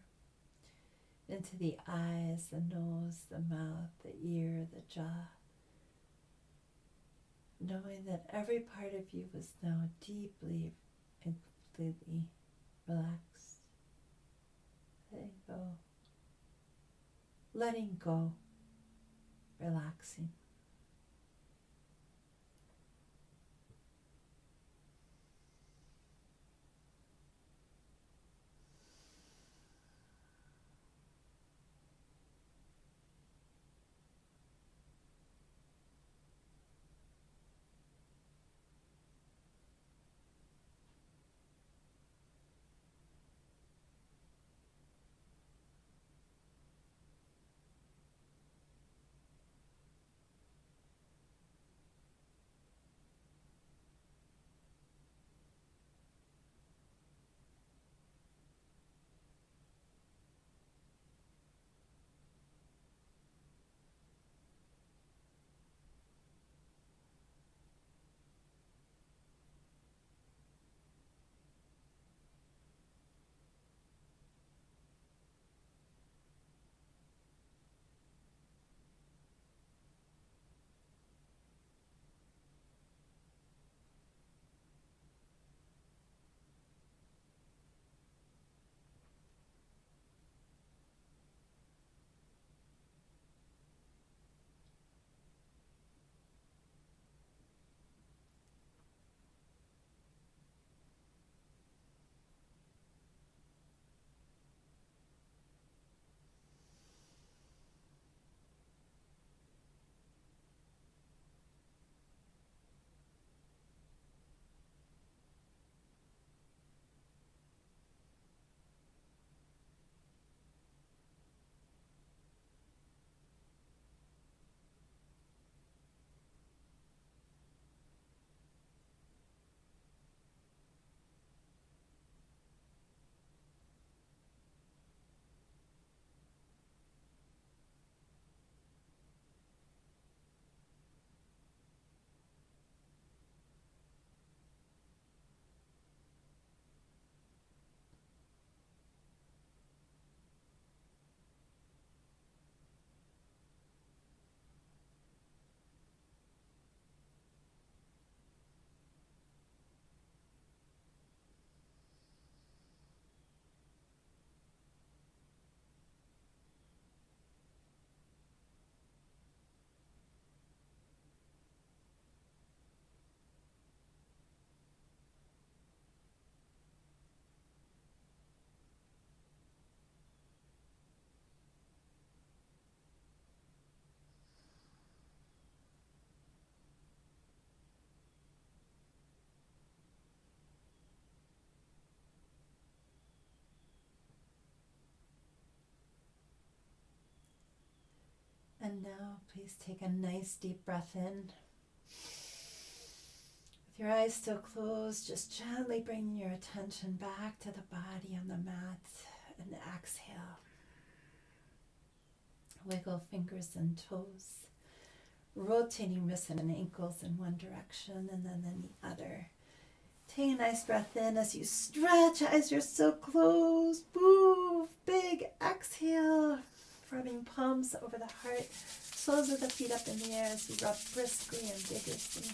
into the eyes, the nose, the mouth, the ear, the jaw. Knowing that every part of you is now deeply and completely relaxed. Letting go. Letting go. Relaxing. And now please take a nice deep breath in. With your eyes still closed, just gently bring your attention back to the body on the mat and exhale. Wiggle fingers and toes, rotating wrists and ankles in one direction and then in the other. Take a nice breath in as you stretch, eyes are still closed. Move, big exhale. Rubbing palms over the heart, soles of the feet up in the air as you rub briskly and vigorously.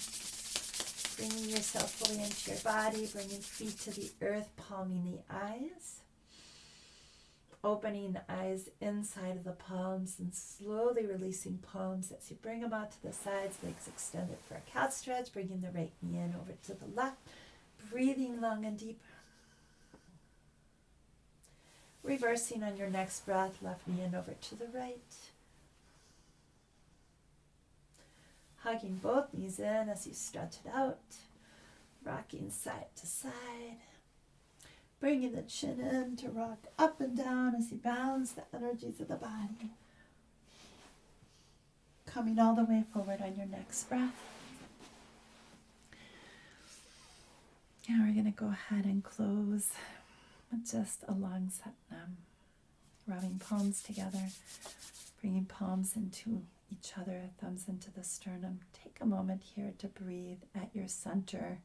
Bringing yourself fully into your body, bringing feet to the earth, palming the eyes. Opening the eyes inside of the palms and slowly releasing palms as you bring them out to the sides, legs extended for a cat stretch, bringing the right knee in over to the left, breathing long and deep. Reversing on your next breath, left knee in over to the right. Hugging both knees in as you stretch it out. Rocking side to side. Bringing the chin in to rock up and down as you balance the energies of the body. Coming all the way forward on your next breath. Now we're going to go ahead and close with just a long Satnam. rubbing palms together, bringing palms into each other, thumbs into the sternum. Take a moment here to breathe at your center.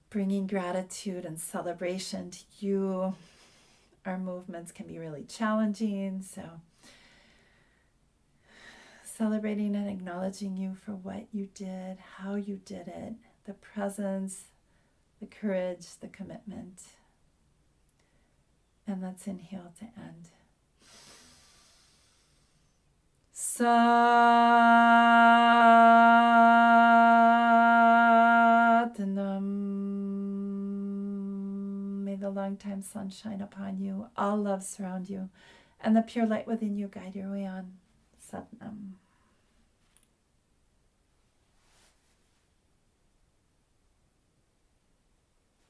Bringing gratitude and celebration to you. Our movements can be really challenging, so celebrating and acknowledging you for what you did, how you did it, the presence, the courage, the commitment. And let's inhale to end. Satanam. May the long-time sun shine upon you, all love surround you, and the pure light within you guide your way on. Satanam.